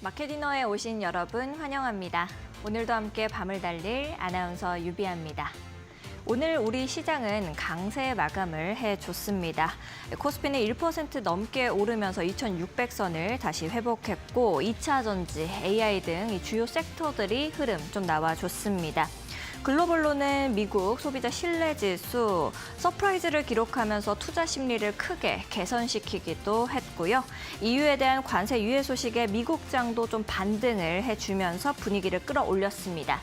마켓디너에 오신 여러분 환영합니다. 오늘도 함께 밤을 달릴 아나운서 유비아입니다. 오늘 우리 시장은 강세 마감을 해줬습니다. 코스피는 1% 넘게 오르면서 2,600선을 다시 회복했고 2차 전지, AI 등 이 주요 섹터들이 흐름 좀 나와줬습니다. 글로벌로는 미국 소비자 신뢰지수 서프라이즈를 기록하면서 투자 심리를 크게 개선시키기도 했고요. EU에 대한 관세 유예 소식에 미국장도 좀 반등을 해주면서 분위기를 끌어올렸습니다.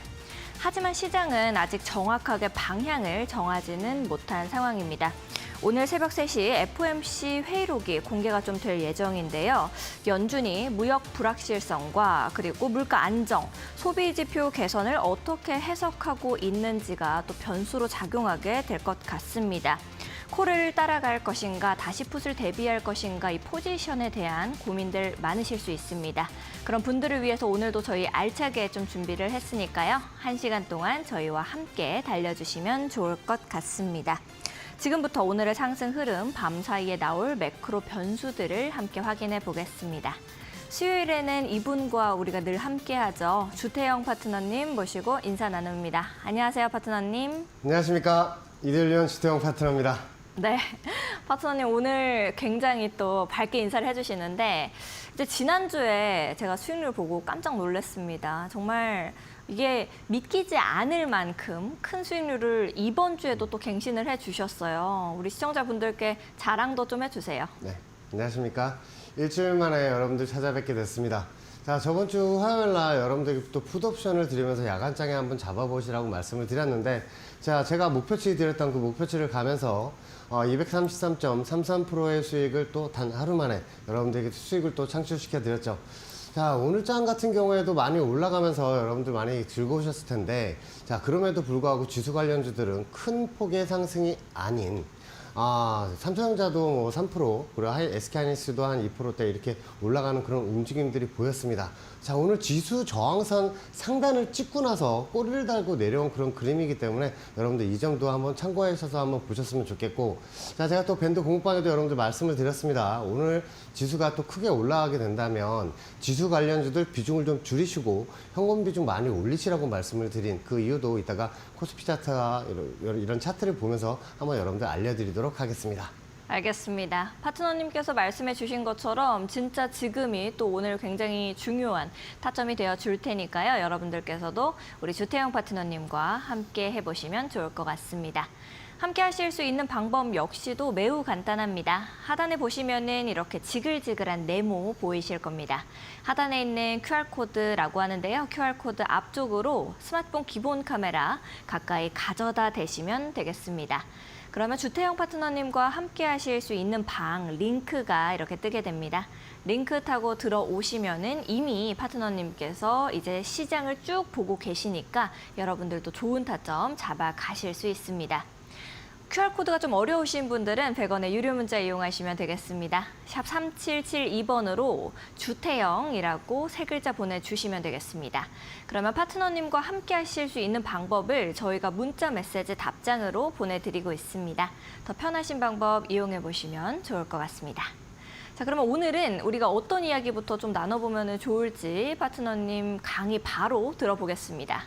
하지만 시장은 아직 정확하게 방향을 정하지는 못한 상황입니다. 오늘 새벽 3시 FOMC 회의록이 공개가 좀 될 예정인데요. 연준이 무역 불확실성과 그리고 물가 안정, 소비 지표 개선을 어떻게 해석하고 있는지가 또 변수로 작용하게 될 것 같습니다. 코를 따라갈 것인가, 다시 풋을 대비할 것인가 이 포지션에 대한 고민들 많으실 수 있습니다. 그런 분들을 위해서 오늘도 저희 알차게 좀 준비를 했으니까요. 1시간 동안 저희와 함께 달려주시면 좋을 것 같습니다. 지금부터 오늘의 상승 흐름, 밤 사이에 나올 매크로 변수들을 함께 확인해 보겠습니다. 수요일에는 이분과 우리가 늘 함께하죠. 주태영 파트너님 모시고 인사 나눕니다. 안녕하세요, 파트너님. 안녕하십니까. 이들리온 주태영 파트너입니다. 네, 파트너님 오늘 굉장히 또 밝게 인사를 해주시는데 이제 지난주에 제가 수익률 보고 깜짝 놀랐습니다. 정말 이게 믿기지 않을 만큼 큰 수익률을 이번 주에도 또 갱신을 해주셨어요. 우리 시청자분들께 자랑도 좀 해주세요. 네, 안녕하십니까. 일주일 만에 여러분들 찾아뵙게 됐습니다. 자, 저번 주 화요일 날 여러분들께 또 풋옵션을 드리면서 야간장에 한번 잡아보시라고 말씀을 드렸는데, 자, 제가 목표치 드렸던 그 목표치를 가면서 233.33%의 수익을 또 단 하루 만에 여러분들에게 수익을 또 창출시켜 드렸죠. 자, 오늘 장 같은 경우에도 많이 올라가면서 여러분들 많이 즐거우셨을 텐데, 자, 그럼에도 불구하고 지수 관련주들은 큰 폭의 상승이 아닌 삼성전자도 뭐 3%, 그리고 SK하이닉스도 한 2%대 이렇게 올라가는 그런 움직임들이 보였습니다. 자, 오늘 지수 저항선 상단을 찍고 나서 꼬리를 달고 내려온 그런 그림이기 때문에 여러분들 이 점도 한번 참고하셔서 한번 보셨으면 좋겠고, 자, 제가 또 밴드 공부방에도 여러분들 말씀을 드렸습니다. 오늘 지수가 또 크게 올라가게 된다면 지수 관련주들 비중을 좀 줄이시고 현금 비중 많이 올리시라고 말씀을 드린 그 이유도 이따가 코스피 차트가 이런 차트를 보면서 한번 여러분들 알려드리도록 하겠습니다. 알겠습니다. 파트너님께서 말씀해 주신 것처럼 진짜 지금이 또 오늘 굉장히 중요한 타점이 되어 줄 테니까요. 여러분들께서도 우리 주태영 파트너님과 함께 해보시면 좋을 것 같습니다. 함께 하실 수 있는 방법 역시도 매우 간단합니다. 하단에 보시면은 이렇게 지글지글한 네모 보이실 겁니다. 하단에 있는 QR코드라고 하는데요. QR코드 앞쪽으로 스마트폰 기본 카메라 가까이 가져다 대시면 되겠습니다. 그러면 주태영 파트너님과 함께 하실 수 있는 방 링크가 이렇게 뜨게 됩니다. 링크 타고 들어오시면은 이미 파트너님께서 이제 시장을 쭉 보고 계시니까 여러분들도 좋은 타점 잡아 가실 수 있습니다. QR코드가 좀 어려우신 분들은 100원의 유료 문자 이용하시면 되겠습니다. 샵 3772번으로 주태영이라고 3글자 보내주시면 되겠습니다. 그러면 파트너님과 함께 하실 수 있는 방법을 저희가 문자 메시지 답장으로 보내드리고 있습니다. 더 편하신 방법 이용해 보시면 좋을 것 같습니다. 자, 그러면 오늘은 우리가 어떤 이야기부터 좀 나눠보면 좋을지 파트너님 강의 바로 들어보겠습니다.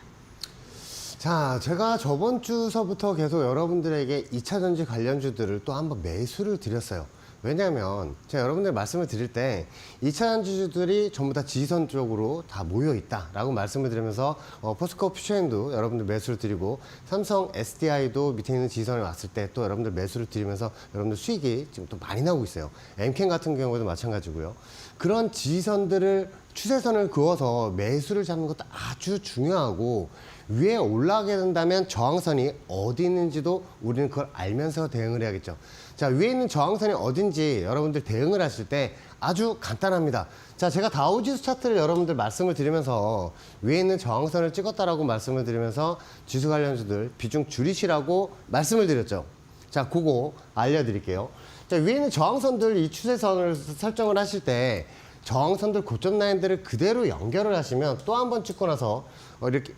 자, 제가 저번 주서부터 계속 여러분들에게 2차 전지 관련주들을 또 한번 매수를 드렸어요. 왜냐하면 제가 여러분들 말씀을 드릴 때 2차 전지주들이 전부 다 지지선 쪽으로 다 모여 있다라고 말씀을 드리면서 포스코 퓨처엠도 여러분들 매수를 드리고 삼성 SDI도 밑에 있는 지지선에 왔을 때 또 여러분들 매수를 드리면서 여러분들 수익이 지금 또 많이 나오고 있어요. 엠캔 같은 경우에도 마찬가지고요. 그런 지지선들을 추세선을 그어서 매수를 잡는 것도 아주 중요하고, 위에 올라가게 된다면 저항선이 어디 있는지도 우리는 그걸 알면서 대응을 해야겠죠. 자, 위에 있는 저항선이 어딘지 여러분들 대응을 하실 때 아주 간단합니다. 자, 제가 다우지수 차트를 여러분들 말씀을 드리면서 위에 있는 저항선을 찍었다라고 말씀을 드리면서 지수 관련주들 비중 줄이시라고 말씀을 드렸죠. 자, 그거 알려드릴게요. 자, 위에 있는 저항선들 이 추세선을 설정을 하실 때 저항선들 고점 라인들을 그대로 연결을 하시면 또 한 번 찍고 나서 이렇게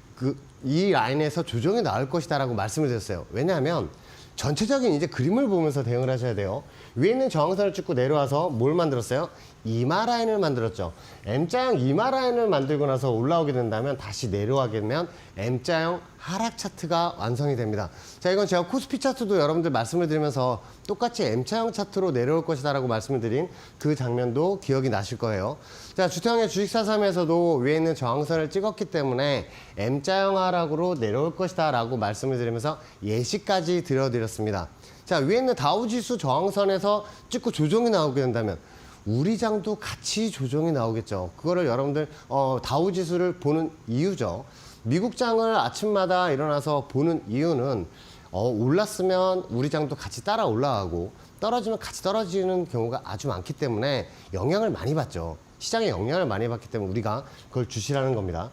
이 라인에서 조정이 나올 것이다라고 말씀을 드렸어요. 왜냐하면 전체적인 이제 그림을 보면서 대응을 하셔야 돼요. 위에 있는 저항선을 찍고 내려와서 뭘 만들었어요? 이마 라인을 만들었죠. M자형 이마 라인을 만들고 나서 올라오게 된다면 다시 내려가게 되면 M자형 하락 차트가 완성이 됩니다. 자, 이건 제가 코스피 차트도 여러분들 말씀을 드리면서 똑같이 M자형 차트로 내려올 것이다 라고 말씀을 드린 그 장면도 기억이 나실 거예요. 자, 주태형의 주식사삼에서도 위에 있는 저항선을 찍었기 때문에 M자형 하락으로 내려올 것이다 라고 말씀을 드리면서 예시까지 드려드렸습니다. 자, 위에 있는 다우지수 저항선에서 찍고 조정이 나오게 된다면 우리 장도 같이 조정이 나오겠죠. 그거를 여러분들 다우지수를 보는 이유죠. 미국 장을 아침마다 일어나서 보는 이유는 올랐으면 우리 장도 같이 따라 올라가고 떨어지면 같이 떨어지는 경우가 아주 많기 때문에 영향을 많이 받죠. 시장에 영향을 많이 받기 때문에 우리가 그걸 주시라는 겁니다.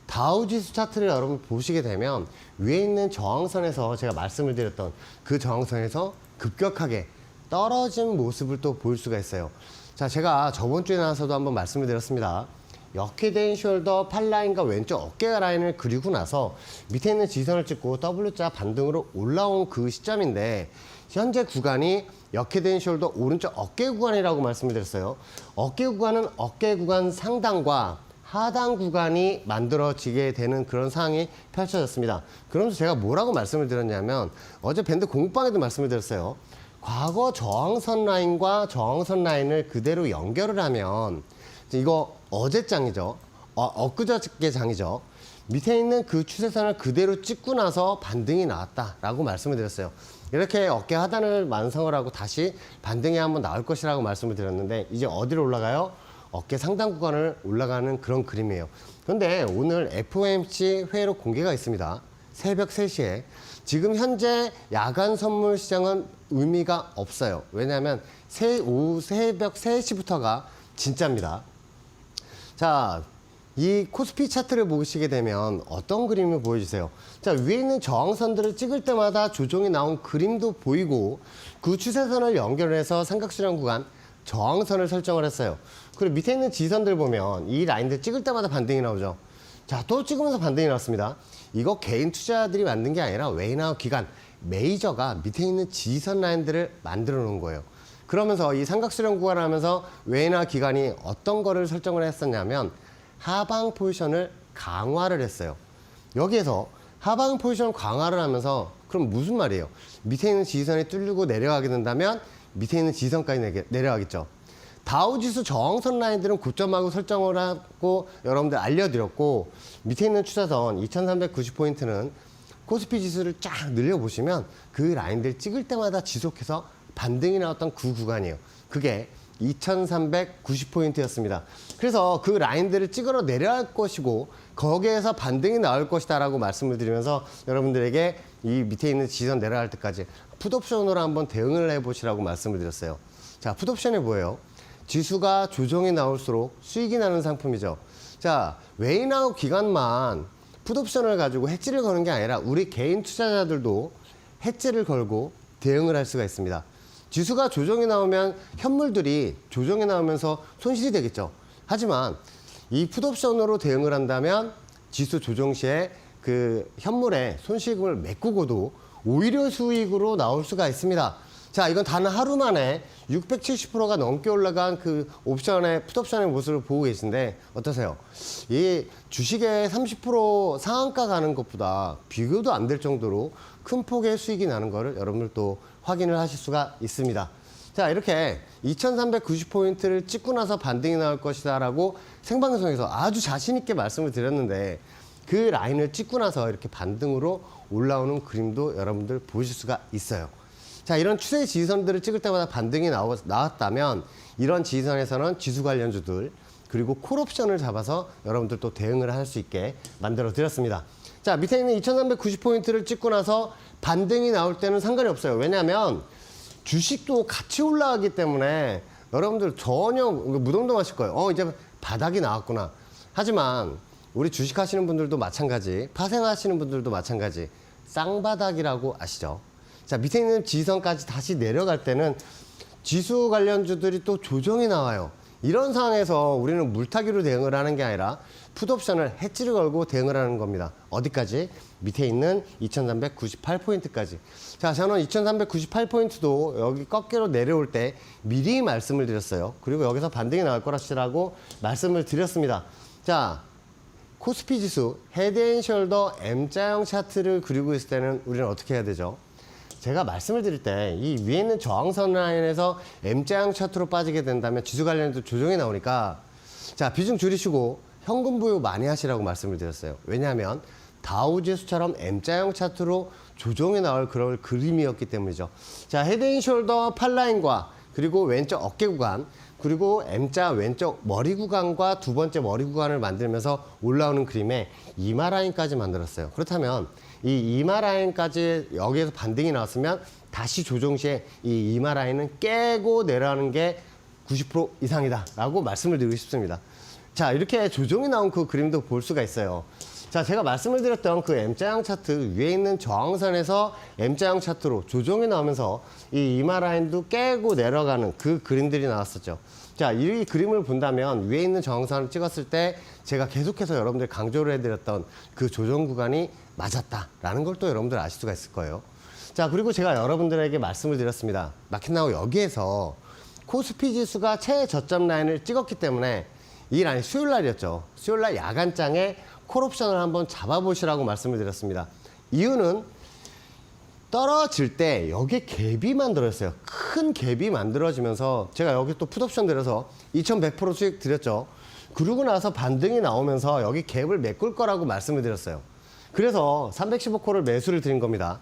다우지수 차트를 여러분 보시게 되면 위에 있는 저항선에서 제가 말씀을 드렸던 그 저항선에서 급격하게 떨어진 모습을 또 볼 수가 있어요. 자, 제가 저번 주에 나와서도 한번 말씀을 드렸습니다. 역회된 숄더 팔라인과 왼쪽 어깨 라인을 그리고 나서 밑에 있는 지선을 찍고 W자 반등으로 올라온 그 시점인데 현재 구간이 역회된 숄더 오른쪽 어깨 구간이라고 말씀을 드렸어요. 어깨 구간은 어깨 구간 상단과 하단 구간이 만들어지게 되는 그런 상황이 펼쳐졌습니다. 그러면서 제가 뭐라고 말씀을 드렸냐면 어제 밴드 공방에도 말씀을 드렸어요. 과거 저항선 라인과 저항선 라인을 그대로 연결을 하면 이거 어제장이죠. 엊그저께 장이죠. 밑에 있는 그 추세선을 그대로 찍고 나서 반등이 나왔다라고 말씀을 드렸어요. 이렇게 어깨 하단을 완성을 하고 다시 반등이 한번 나올 것이라고 말씀을 드렸는데 이제 어디로 올라가요? 어깨 상단 구간을 올라가는 그런 그림이에요. 그런데 오늘 FOMC 회의로 공개가 있습니다. 새벽 3시에. 지금 현재 야간 선물 시장은 의미가 없어요. 왜냐하면 오후 새벽 3시부터가 진짜입니다. 자, 이 코스피 차트를 보시게 되면 어떤 그림을 보여주세요? 자, 위에 있는 저항선들을 찍을 때마다 조정이 나온 그림도 보이고 그 추세선을 연결해서 삼각수렴 구간 저항선을 설정을 했어요. 그리고 밑에 있는 지선들 보면 이 라인들 찍을 때마다 반등이 나오죠. 자, 또 찍으면서 반등이 나왔습니다. 이거 개인 투자자들이 만든 게 아니라 웨이나 기관, 메이저가 밑에 있는 지선 라인들을 만들어 놓은 거예요. 그러면서 이 삼각수렴 구간을 하면서 웨이나 기관이 어떤 거를 설정을 했었냐면 하방 포지션을 강화를 했어요. 여기에서 하방 포지션 강화를 하면서 그럼 무슨 말이에요? 밑에 있는 지선이 뚫리고 내려가게 된다면 밑에 있는 지선까지 내려가겠죠. 다우지수 저항선 라인들은 고점하고 설정을 하고 여러분들 알려드렸고 밑에 있는 추세선 2390포인트는 코스피 지수를 쫙 늘려보시면 그 라인들 찍을 때마다 지속해서 반등이 나왔던 그 구간이에요. 그게 2390포인트였습니다. 그래서 그 라인들을 찍으러 내려갈 것이고 거기에서 반등이 나올 것이다 라고 말씀을 드리면서 여러분들에게 이 밑에 있는 지선 내려갈 때까지 풋옵션으로 한번 대응을 해보시라고 말씀을 드렸어요. 자, 풋옵션이 뭐예요? 지수가 조정이 나올수록 수익이 나는 상품이죠. 자, 웨이나우 기관만 풋옵션을 가지고 해지를 거는 게 아니라 우리 개인 투자자들도 해지를 걸고 대응을 할 수가 있습니다. 지수가 조정이 나오면 현물들이 조정이 나오면서 손실이 되겠죠. 하지만 이 풋옵션으로 대응을 한다면 지수 조정 시에 그 현물의 손실금을 메꾸고도 오히려 수익으로 나올 수가 있습니다. 자, 이건 단 하루 만에 670%가 넘게 올라간 그 옵션의 풋옵션의 모습을 보고 계신데 어떠세요? 이 주식의 30% 상한가 가는 것보다 비교도 안 될 정도로 큰 폭의 수익이 나는 거를 여러분들 또 확인을 하실 수가 있습니다. 자, 이렇게 2390포인트를 찍고 나서 반등이 나올 것이다 라고 생방송에서 아주 자신 있게 말씀을 드렸는데 그 라인을 찍고 나서 이렇게 반등으로 올라오는 그림도 여러분들 보실 수가 있어요. 자, 이런 추세 지지선들을 찍을 때마다 반등이 나왔다면 이런 지지선에서는 지수 관련주들 그리고 콜옵션을 잡아서 여러분들 또 대응을 할 수 있게 만들어 드렸습니다. 자, 밑에 있는 2390포인트를 찍고 나서 반등이 나올 때는 상관이 없어요. 왜냐하면 주식도 같이 올라가기 때문에 여러분들 전혀 무덤덤하실 거예요. 이제 바닥이 나왔구나. 하지만 우리 주식 하시는 분들도 마찬가지, 파생하시는 분들도 마찬가지, 쌍바닥이라고 아시죠? 자, 밑에 있는 지선까지 다시 내려갈 때는 지수 관련주들이 또 조정이 나와요. 이런 상황에서 우리는 물타기로 대응을 하는 게 아니라 풋옵션을 해지를 걸고 대응을 하는 겁니다. 어디까지? 밑에 있는 2398포인트까지. 자, 저는 2398포인트도 여기 꺾기로 내려올 때 미리 말씀을 드렸어요. 그리고 여기서 반등이 나올 거라고 말씀을 드렸습니다. 자, 코스피 지수 헤드앤숄더 M자형 차트를 그리고 있을 때는 우리는 어떻게 해야 되죠? 제가 말씀을 드릴 때 이 위에 있는 저항선 라인에서 M자형 차트로 빠지게 된다면 지수 관련해서 조정이 나오니까 자, 비중 줄이시고 현금 보유 많이 하시라고 말씀을 드렸어요. 왜냐하면 다우지수처럼 M자형 차트로 조정이 나올 그런 그림이었기 때문이죠. 자, 헤드앤숄더 팔라인과 그리고 왼쪽 어깨 구간 그리고 M자 왼쪽 머리 구간과 두 번째 머리 구간을 만들면서 올라오는 그림에 이마 라인까지 만들었어요. 그렇다면 이 이마 라인까지 여기에서 반등이 나왔으면 다시 조정 시에 이 이마 라인은 깨고 내려가는 게 90% 이상이다 라고 말씀을 드리고 싶습니다. 자, 이렇게 조정이 나온 그 그림도 볼 수가 있어요. 자, 제가 말씀을 드렸던 그 M자형 차트 위에 있는 저항선에서 M자형 차트로 조정이 나오면서 이 이마 라인도 깨고 내려가는 그 그림들이 나왔었죠. 자, 이 그림을 본다면 위에 있는 저항선을 찍었을 때 제가 계속해서 여러분들 강조를 해드렸던 그 조정 구간이 맞았다라는 걸 또 여러분들 아실 수가 있을 거예요. 자, 그리고 제가 여러분들에게 말씀을 드렸습니다. 마켓나우 여기에서 코스피 지수가 최저점 라인을 찍었기 때문에 이 라인 수요일 날이었죠. 수요일 날 야간장에 콜옵션을 한번 잡아보시라고 말씀을 드렸습니다. 이유는 떨어질 때 여기에 갭이 만들어졌어요. 큰 갭이 만들어지면서 제가 여기 또 풋옵션 들여서 2100% 수익 드렸죠. 그러고 나서 반등이 나오면서 여기 갭을 메꿀 거라고 말씀을 드렸어요. 그래서 315콜을 매수를 드린 겁니다.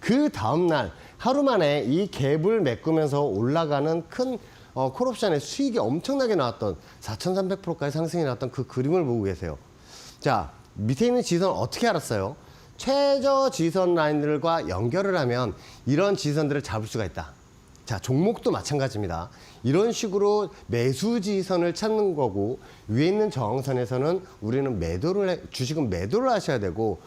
그 다음날 하루 만에 이 갭을 메꾸면서 올라가는 큰 콜옵션의 수익이 엄청나게 나왔던 4300%까지 상승이 나왔던 그 그림을 보고 계세요. 자, 밑에 있는 지선 어떻게 알았어요? 최저 지선 라인들과 연결을 하면 이런 지선들을 잡을 수가 있다. 자, 종목도 마찬가지입니다. 이런 식으로 매수 지선을 찾는 거고 위에 있는 저항선에서는 우리는 주식은 매도를 하셔야 되고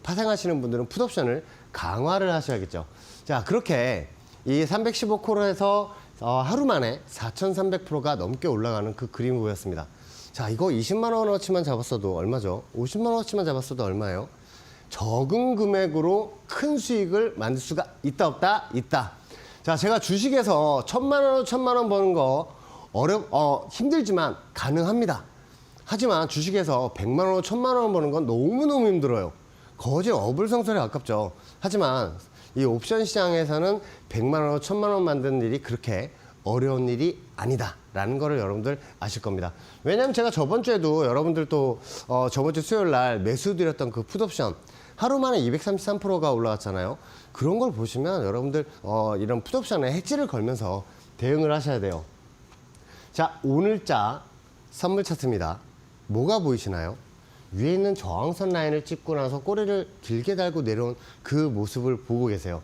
파생하시는 분들은 풋옵션을 강화를 하셔야겠죠. 자, 그렇게 이 315콜에서 하루 만에 4,300%가 넘게 올라가는 그 그림을 보였습니다. 자, 이거 20만 원어치만 잡았어도 얼마죠? 50만 원어치만 잡았어도 얼마예요? 적은 금액으로 큰 수익을 만들 수가 있다 없다? 있다. 자, 제가 주식에서 1,000만 원 버는 거 힘들지만 가능합니다. 하지만 주식에서 100만 원, 1,000만 원 버는 건 너무너무 힘들어요. 거의 어불성설에 가깝죠. 하지만 이 옵션 시장에서는 100만 원, 1,000만 원 만드는 일이 그렇게 어려운 일이 아니다라는 거를 여러분들 아실 겁니다. 왜냐하면 제가 저번 주에도 여러분들 또 저번 주 수요일 날 매수 드렸던 그 풋옵션 하루 만에 233%가 올라왔잖아요. 그런 걸 보시면 여러분들 이런 풋옵션에 해지를 걸면서 대응을 하셔야 돼요. 자, 오늘자 선물 차트입니다. 뭐가 보이시나요? 위에 있는 저항선 라인을 찍고 나서 꼬리를 길게 달고 내려온 그 모습을 보고 계세요.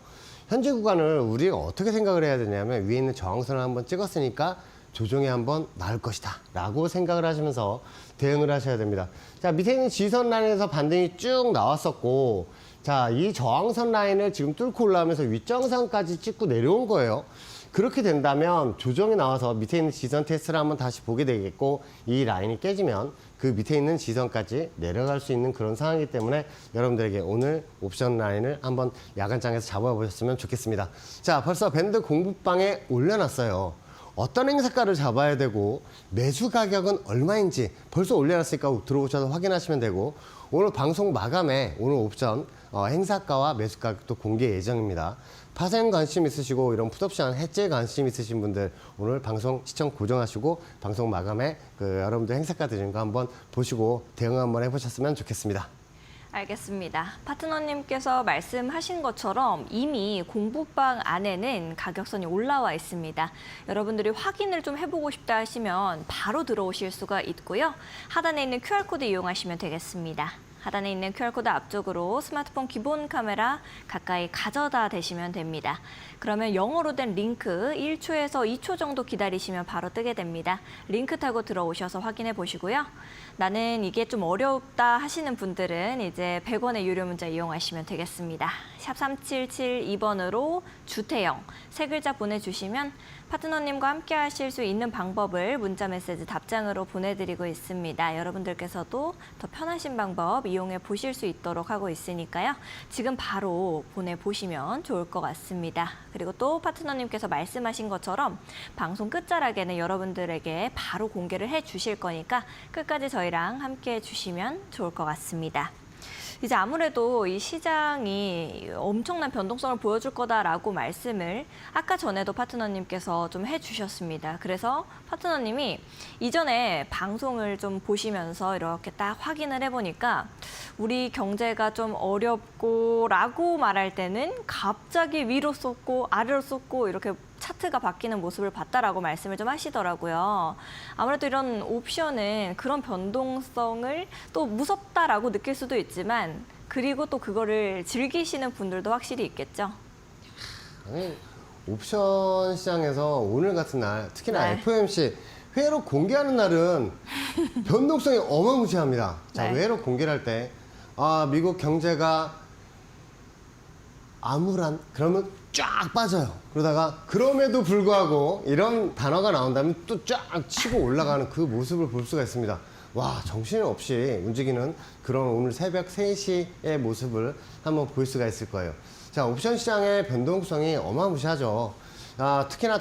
현재 구간을 우리가 어떻게 생각을 해야 되냐면 위에 있는 저항선을 한번 찍었으니까 조정이 한번 나올 것이다 라고 생각을 하시면서 대응을 하셔야 됩니다. 자, 밑에 있는 지선 라인에서 반등이 쭉 나왔었고 자, 이 저항선 라인을 지금 뚫고 올라오면서 윗정상까지 찍고 내려온 거예요. 그렇게 된다면 조정이 나와서 밑에 있는 지선 테스트를 한번 다시 보게 되겠고 이 라인이 깨지면 그 밑에 있는 지선까지 내려갈 수 있는 그런 상황이기 때문에 여러분들에게 오늘 옵션 라인을 한번 야간장에서 잡아보셨으면 좋겠습니다. 자, 벌써 밴드 공부방에 올려놨어요. 어떤 행사가를 잡아야 되고 매수 가격은 얼마인지 벌써 올려놨으니까 들어오셔서 확인하시면 되고 오늘 방송 마감에 오늘 옵션 행사가와 매수 가격도 공개 예정입니다. 파생 관심 있으시고 이런 풋옵션 해지 관심 있으신 분들 오늘 방송 시청 고정하시고 방송 마감에 여러분들 행사가 드린 거 한번 보시고 대응 한번 해보셨으면 좋겠습니다. 알겠습니다. 파트너님께서 말씀하신 것처럼 이미 공부방 안에는 가격선이 올라와 있습니다. 여러분들이 확인을 좀 해보고 싶다 하시면 바로 들어오실 수가 있고요. 하단에 있는 QR코드 이용하시면 되겠습니다. 하단에 있는 QR코드 앞쪽으로 스마트폰 기본 카메라 가까이 가져다 대시면 됩니다. 그러면 영어로 된 링크 1초에서 2초 정도 기다리시면 바로 뜨게 됩니다. 링크 타고 들어오셔서 확인해 보시고요. 나는 이게 좀 어렵다 하시는 분들은 이제 100원의 유료 문자 이용하시면 되겠습니다. 샵 3772번으로 주태영 세 글자 보내주시면 파트너님과 함께 하실 수 있는 방법을 문자 메시지 답장으로 보내드리고 있습니다. 여러분들께서도 더 편하신 방법 이용해 보실 수 있도록 하고 있으니까요. 지금 바로 보내보시면 좋을 것 같습니다. 그리고 또 파트너님께서 말씀하신 것처럼 방송 끝자락에는 여러분들에게 바로 공개를 해 주실 거니까 끝까지 저희랑 함께 해주시면 좋을 것 같습니다. 이제 아무래도 이 시장이 엄청난 변동성을 보여줄 거다라고 말씀을 아까 전에도 파트너님께서 좀 해주셨습니다. 그래서 파트너님이 이전에 방송을 좀 보시면서 이렇게 딱 확인을 해보니까 우리 경제가 좀 어렵고 라고 말할 때는 갑자기 위로 쏟고 아래로 쏟고 이렇게 차트가 바뀌는 모습을 봤다라고 말씀을 좀 하시더라고요. 아무래도 이런 옵션은 그런 변동성을 또 무섭다라고 느낄 수도 있지만 그리고 또 그거를 즐기시는 분들도 확실히 있겠죠. 아니, 옵션 시장에서 오늘 같은 날, 특히나 네. FOMC 회로 공개하는 날은 변동성이 어마무시합니다. 자, 네. 회로 공개를 할 때, 미국 경제가 암울한, 그러면 쫙 빠져요. 그러다가 그럼에도 불구하고 이런 단어가 나온다면 또 쫙 치고 올라가는 그 모습을 볼 수가 있습니다. 와, 정신없이 움직이는 그런 오늘 새벽 3시의 모습을 한번 볼 수가 있을 거예요. 자, 옵션 시장의 변동성이 어마무시하죠. 특히나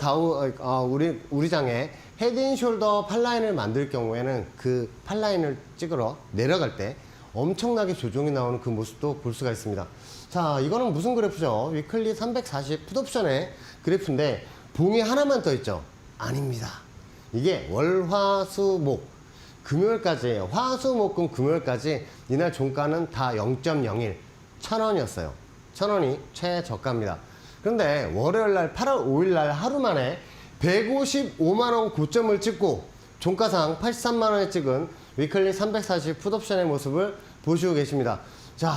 우리 장에 헤드앤숄더 팔라인을 만들 경우에는 그 팔라인을 찍으러 내려갈 때 엄청나게 조정이 나오는 그 모습도 볼 수가 있습니다. 자, 이거는 무슨 그래프죠? 위클리 340 풋옵션의 그래프인데 봉이 하나만 떠 있죠? 아닙니다. 이게 월, 화, 수, 목, 금요일까지, 화, 수, 목, 금, 금요일까지 이날 종가는 다 0.01, 1,000원이었어요. 1,000원이 최저가입니다. 그런데 월요일 날 8월 5일 날 하루 만에 155만 원 고점을 찍고 종가상 83만 원에 찍은 위클리 340 풋옵션의 모습을 보시고 계십니다. 자,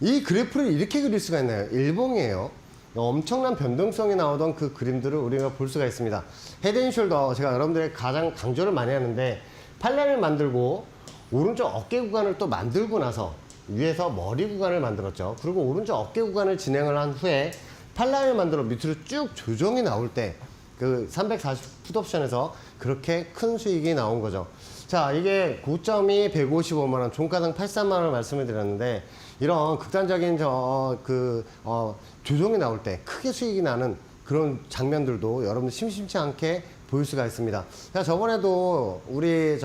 이 그래프를 이렇게 그릴 수가 있나요? 일봉이에요. 엄청난 변동성이 나오던 그 그림들을 우리가 볼 수가 있습니다. 헤드앤숄더, 제가 여러분들에게 가장 강조를 많이 하는데 팔라인을 만들고 오른쪽 어깨 구간을 또 만들고 나서 위에서 머리 구간을 만들었죠. 그리고 오른쪽 어깨 구간을 진행을 한 후에 팔라인을 만들어 밑으로 쭉 조정이 나올 때 그 340 풋옵션에서 그렇게 큰 수익이 나온 거죠. 자, 이게 고점이 155만 원, 종가당 83만 원을 말씀을 드렸는데 이런 극단적인 조정이 나올 때 크게 수익이 나는 그런 장면들도 여러분들 심심치 않게 볼 수가 있습니다. 자, 저번에도 우리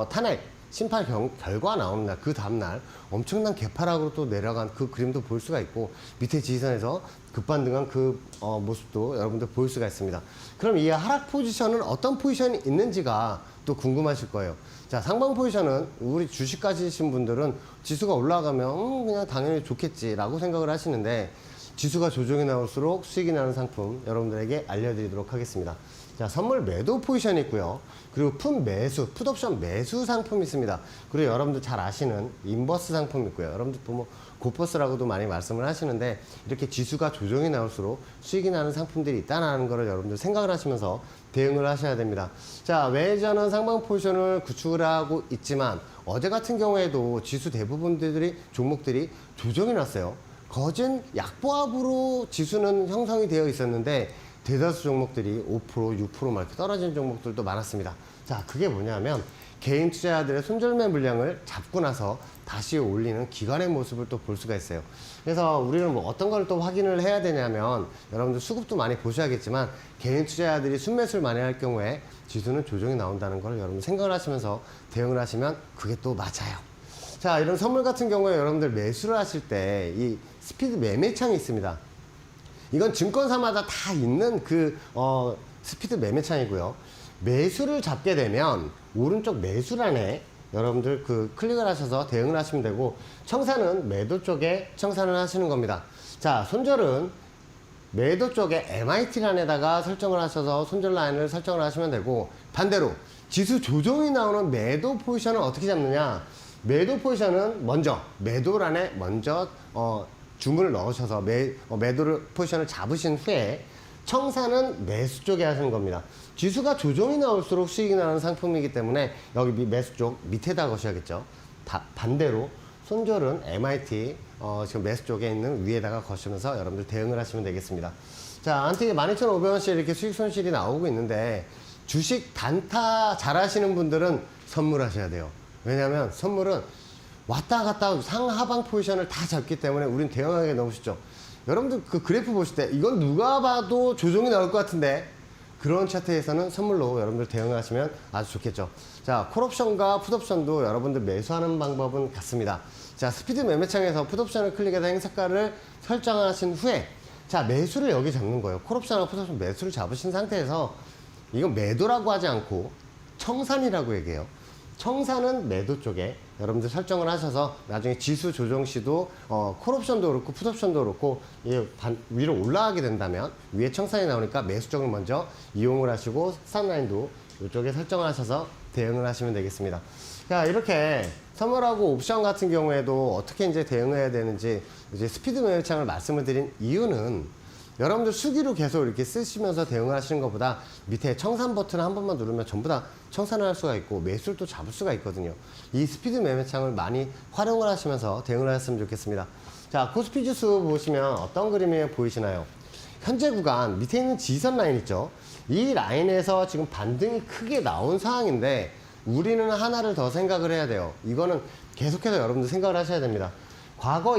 탄핵 심판 결과 나오는 날, 그 다음날 엄청난 개파락으로 또 내려간 그 그림도 볼 수가 있고 밑에 지지선에서 급반등한 그 모습도 여러분들 볼 수가 있습니다. 그럼 이 하락 포지션은 어떤 포지션이 있는지가 또 궁금하실 거예요. 자, 상방 포지션은 우리 주식 가지신 분들은 지수가 올라가면 그냥 당연히 좋겠지라고 생각을 하시는데 지수가 조정이 나올수록 수익이 나는 상품 여러분들에게 알려드리도록 하겠습니다. 자, 선물 매도 포지션이 있고요. 그리고 풋옵션 매수 상품이 있습니다. 그리고 여러분들 잘 아시는 인버스 상품이 있고요. 여러분들 보면 고퍼스라고도 많이 말씀을 하시는데 이렇게 지수가 조정이 나올수록 수익이 나는 상품들이 있다는 것을 여러분들 생각을 하시면서 대응을 하셔야 됩니다. 자, 매저는 상방 포지션을 구축을 하고 있지만 어제 같은 경우에도 지수 대부분들이 종목들이 조정이 났어요. 거진 약보합으로 지수는 형성이 되어 있었는데 대다수 종목들이 5%, 6% 이렇게 떨어진 종목들도 많았습니다. 자, 그게 뭐냐면 개인 투자자들의 손절매 물량을 잡고 나서 다시 올리는 기관의 모습을 또 볼 수가 있어요. 그래서 우리는 뭐 어떤 걸 또 확인을 해야 되냐면 여러분들 수급도 많이 보셔야겠지만 개인 투자자들이 순매수를 많이 할 경우에 지수는 조정이 나온다는 걸 여러분 생각을 하시면서 대응을 하시면 그게 또 맞아요. 자, 이런 선물 같은 경우에 여러분들 매수를 하실 때 이 스피드 매매창이 있습니다. 이건 증권사마다 다 있는 스피드 매매창이고요. 매수를 잡게 되면 오른쪽 매수란에 여러분들 클릭을 하셔서 대응을 하시면 되고 청산은 매도 쪽에 청산을 하시는 겁니다. 자, 손절은 매도 쪽에 MIT란에다가 설정을 하셔서 손절 라인을 설정을 하시면 되고 반대로 지수 조정이 나오는 매도 포지션은 어떻게 잡느냐? 매도 포지션은 먼저 매도란에 먼저 주문을 넣으셔서 매도를 포지션을 잡으신 후에 청산은 매수 쪽에 하시는 겁니다. 지수가 조정이 나올수록 수익이 나는 상품이기 때문에 여기 매수 쪽 밑에다 거셔야겠죠. 반대로 손절은 MIT 지금 매수 쪽에 있는 위에다가 거시면서 여러분들 대응을 하시면 되겠습니다. 자, 안티게 12,500원씩 이렇게 수익 손실이 나오고 있는데 주식 단타 잘하시는 분들은 선물하셔야 돼요. 왜냐하면 선물은 왔다 갔다 상하방 포지션을 다 잡기 때문에 우린 대응하기 너무 쉽죠. 여러분들 그 그래프 보실 때 이건 누가 봐도 조정이 나올 것 같은데 그런 차트에서는 선물로 여러분들 대응하시면 아주 좋겠죠. 자, 콜옵션과 풋옵션도 여러분들 매수하는 방법은 같습니다. 자, 스피드 매매창에서 풋옵션을 클릭해서 행사가를 설정하신 후에 자, 매수를 여기 잡는 거예요. 콜옵션과 풋옵션 매수를 잡으신 상태에서 이건 매도라고 하지 않고 청산이라고 얘기해요. 청산은 매도 쪽에 여러분들 설정을 하셔서 나중에 지수 조정 시도 콜옵션도 그렇고 풋옵션도 그렇고 위로 올라가게 된다면 위에 청산이 나오니까 매수 쪽을 먼저 이용을 하시고 스탑라인도 이쪽에 설정을 하셔서 대응을 하시면 되겠습니다. 자, 이렇게 선물하고 옵션 같은 경우에도 어떻게 이제 대응해야 되는지 이제 스피드 매매창을 말씀을 드린 이유는 여러분들 수기로 계속 이렇게 쓰시면서 대응을 하시는 것보다 밑에 청산 버튼을 한 번만 누르면 전부 다 청산을 할 수가 있고 매수를 또 잡을 수가 있거든요. 이 스피드 매매창을 많이 활용을 하시면서 대응을 하셨으면 좋겠습니다. 자, 코스피 지수 보시면 어떤 그림이 보이시나요? 현재 구간 밑에 있는 지선 라인 있죠? 이 라인에서 지금 반등이 크게 나온 상황인데 우리는 하나를 더 생각을 해야 돼요. 이거는 계속해서 여러분들 생각을 하셔야 됩니다. 과거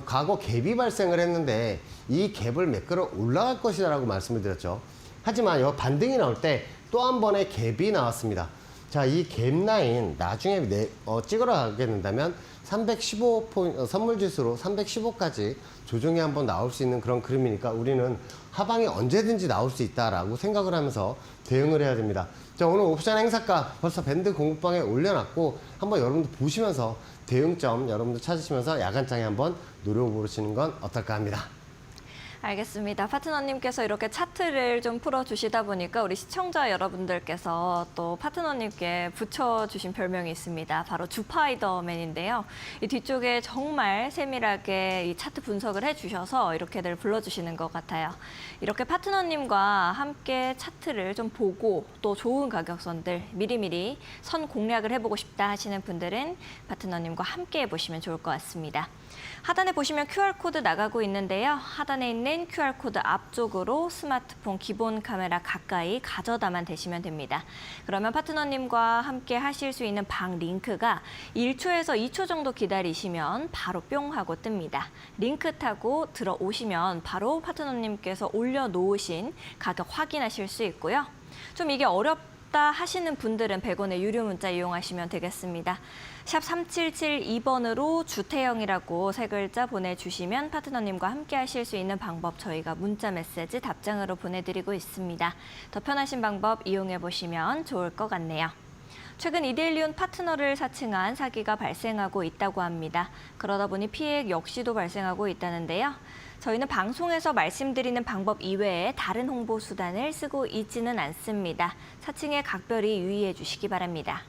과거 갭이 발생을 했는데 이 갭을 매끌어 올라갈 것이다라고 말씀을 드렸죠. 하지만 이 반등이 나올 때 또 한 번의 갭이 나왔습니다. 자, 이 갭 라인 나중에 찍으러 가게 된다면 315포인트, 선물 지수로 315까지 조정이 한번 나올 수 있는 그런 그림이니까 우리는 하방이 언제든지 나올 수 있다라고 생각을 하면서 대응을 해야 됩니다. 자, 오늘 옵션 행사가 벌써 밴드 공급방에 올려놨고 한번 여러분들 보시면서 대응점 여러분들 찾으시면서 야간장에 한번 노려보시는 건 어떨까 합니다. 알겠습니다. 파트너님께서 이렇게 차트를 좀 풀어주시다 보니까 우리 시청자 여러분들께서 또 파트너님께 붙여주신 별명이 있습니다. 바로 주파이더맨인데요. 이 뒤쪽에 정말 세밀하게 이 차트 분석을 해주셔서 이렇게들 불러주시는 것 같아요. 이렇게 파트너님과 함께 차트를 좀 보고 또 좋은 가격선들 미리미리 선 공략을 해보고 싶다 하시는 분들은 파트너님과 함께 해보시면 좋을 것 같습니다. 하단에 보시면 QR코드 나가고 있는데요. 하단에 있는 QR코드 앞쪽으로 스마트폰 기본 카메라 가까이 가져다만 대시면 됩니다. 그러면 파트너님과 함께 하실 수 있는 방 링크가 1초에서 2초 정도 기다리시면 바로 뿅 하고 뜹니다. 링크 타고 들어오시면 바로 파트너님께서 올려놓으신 가격 확인하실 수 있고요. 좀 이게 어렵다 하시는 분들은 100원의 유료 문자 이용하시면 되겠습니다. 샵 3772번으로 주태영이라고 세 글자 보내주시면 파트너님과 함께 하실 수 있는 방법 저희가 문자 메시지 답장으로 보내드리고 있습니다. 더 편하신 방법 이용해보시면 좋을 것 같네요. 최근 이데일리온 파트너를 사칭한 사기가 발생하고 있다고 합니다. 그러다 보니 피해 역시도 발생하고 있다는데요. 저희는 방송에서 말씀드리는 방법 이외에 다른 홍보 수단을 쓰고 있지는 않습니다. 사칭에 각별히 유의해 주시기 바랍니다.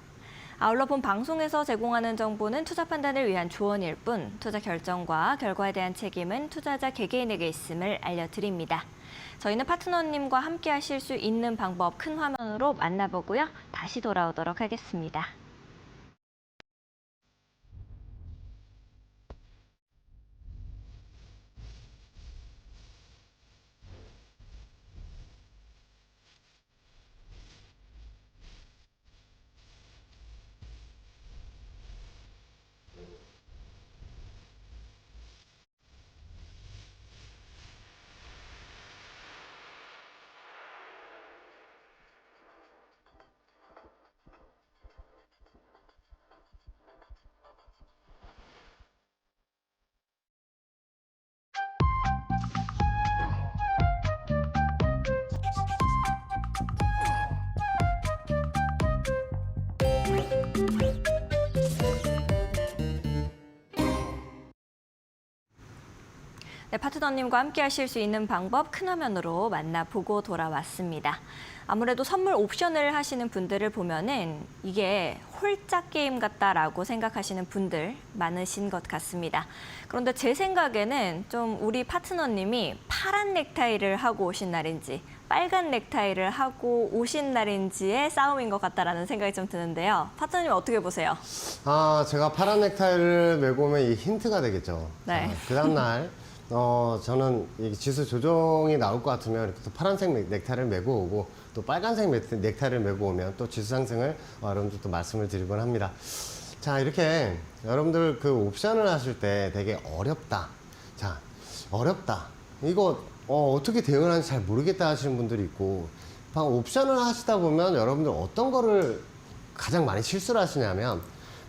아울러 본 방송에서 제공하는 정보는 투자 판단을 위한 조언일 뿐 투자 결정과 결과에 대한 책임은 투자자 개개인에게 있음을 알려드립니다. 저희는 파트너님과 함께 하실 수 있는 방법 큰 화면으로 만나보고요. 다시 돌아오도록 하겠습니다. 네, 파트너님과 함께 하실 수 있는 방법 큰 화면으로 만나보고 돌아왔습니다. 아무래도 선물 옵션을 하시는 분들을 보면은 이게 홀짝 게임 같다라고 생각하시는 분들 많으신 것 같습니다. 그런데 제 생각에는 좀 우리 파트너님이 파란 넥타이를 하고 오신 날인지 빨간 넥타이를 하고 오신 날인지의 싸움인 것 같다라는 생각이 좀 드는데요. 파트너님 어떻게 보세요? 제가 파란 넥타이를 메고 오면 이 힌트가 되겠죠. 네. 그 다음날 저는 이 지수 조정이 나올 것 같으면 이렇게 또 파란색 넥타이를 메고 오고 또 빨간색 넥타이를 메고 오면 또 지수 상승을 여러분들 또 말씀을 드리곤 합니다. 자, 이렇게 여러분들 그 옵션을 하실 때 되게 어렵다. 자, 어렵다. 이거 어떻게 대응을 하는지 잘 모르겠다 하시는 분들이 있고, 옵션을 하시다 보면 여러분들 어떤 거를 가장 많이 실수를 하시냐면,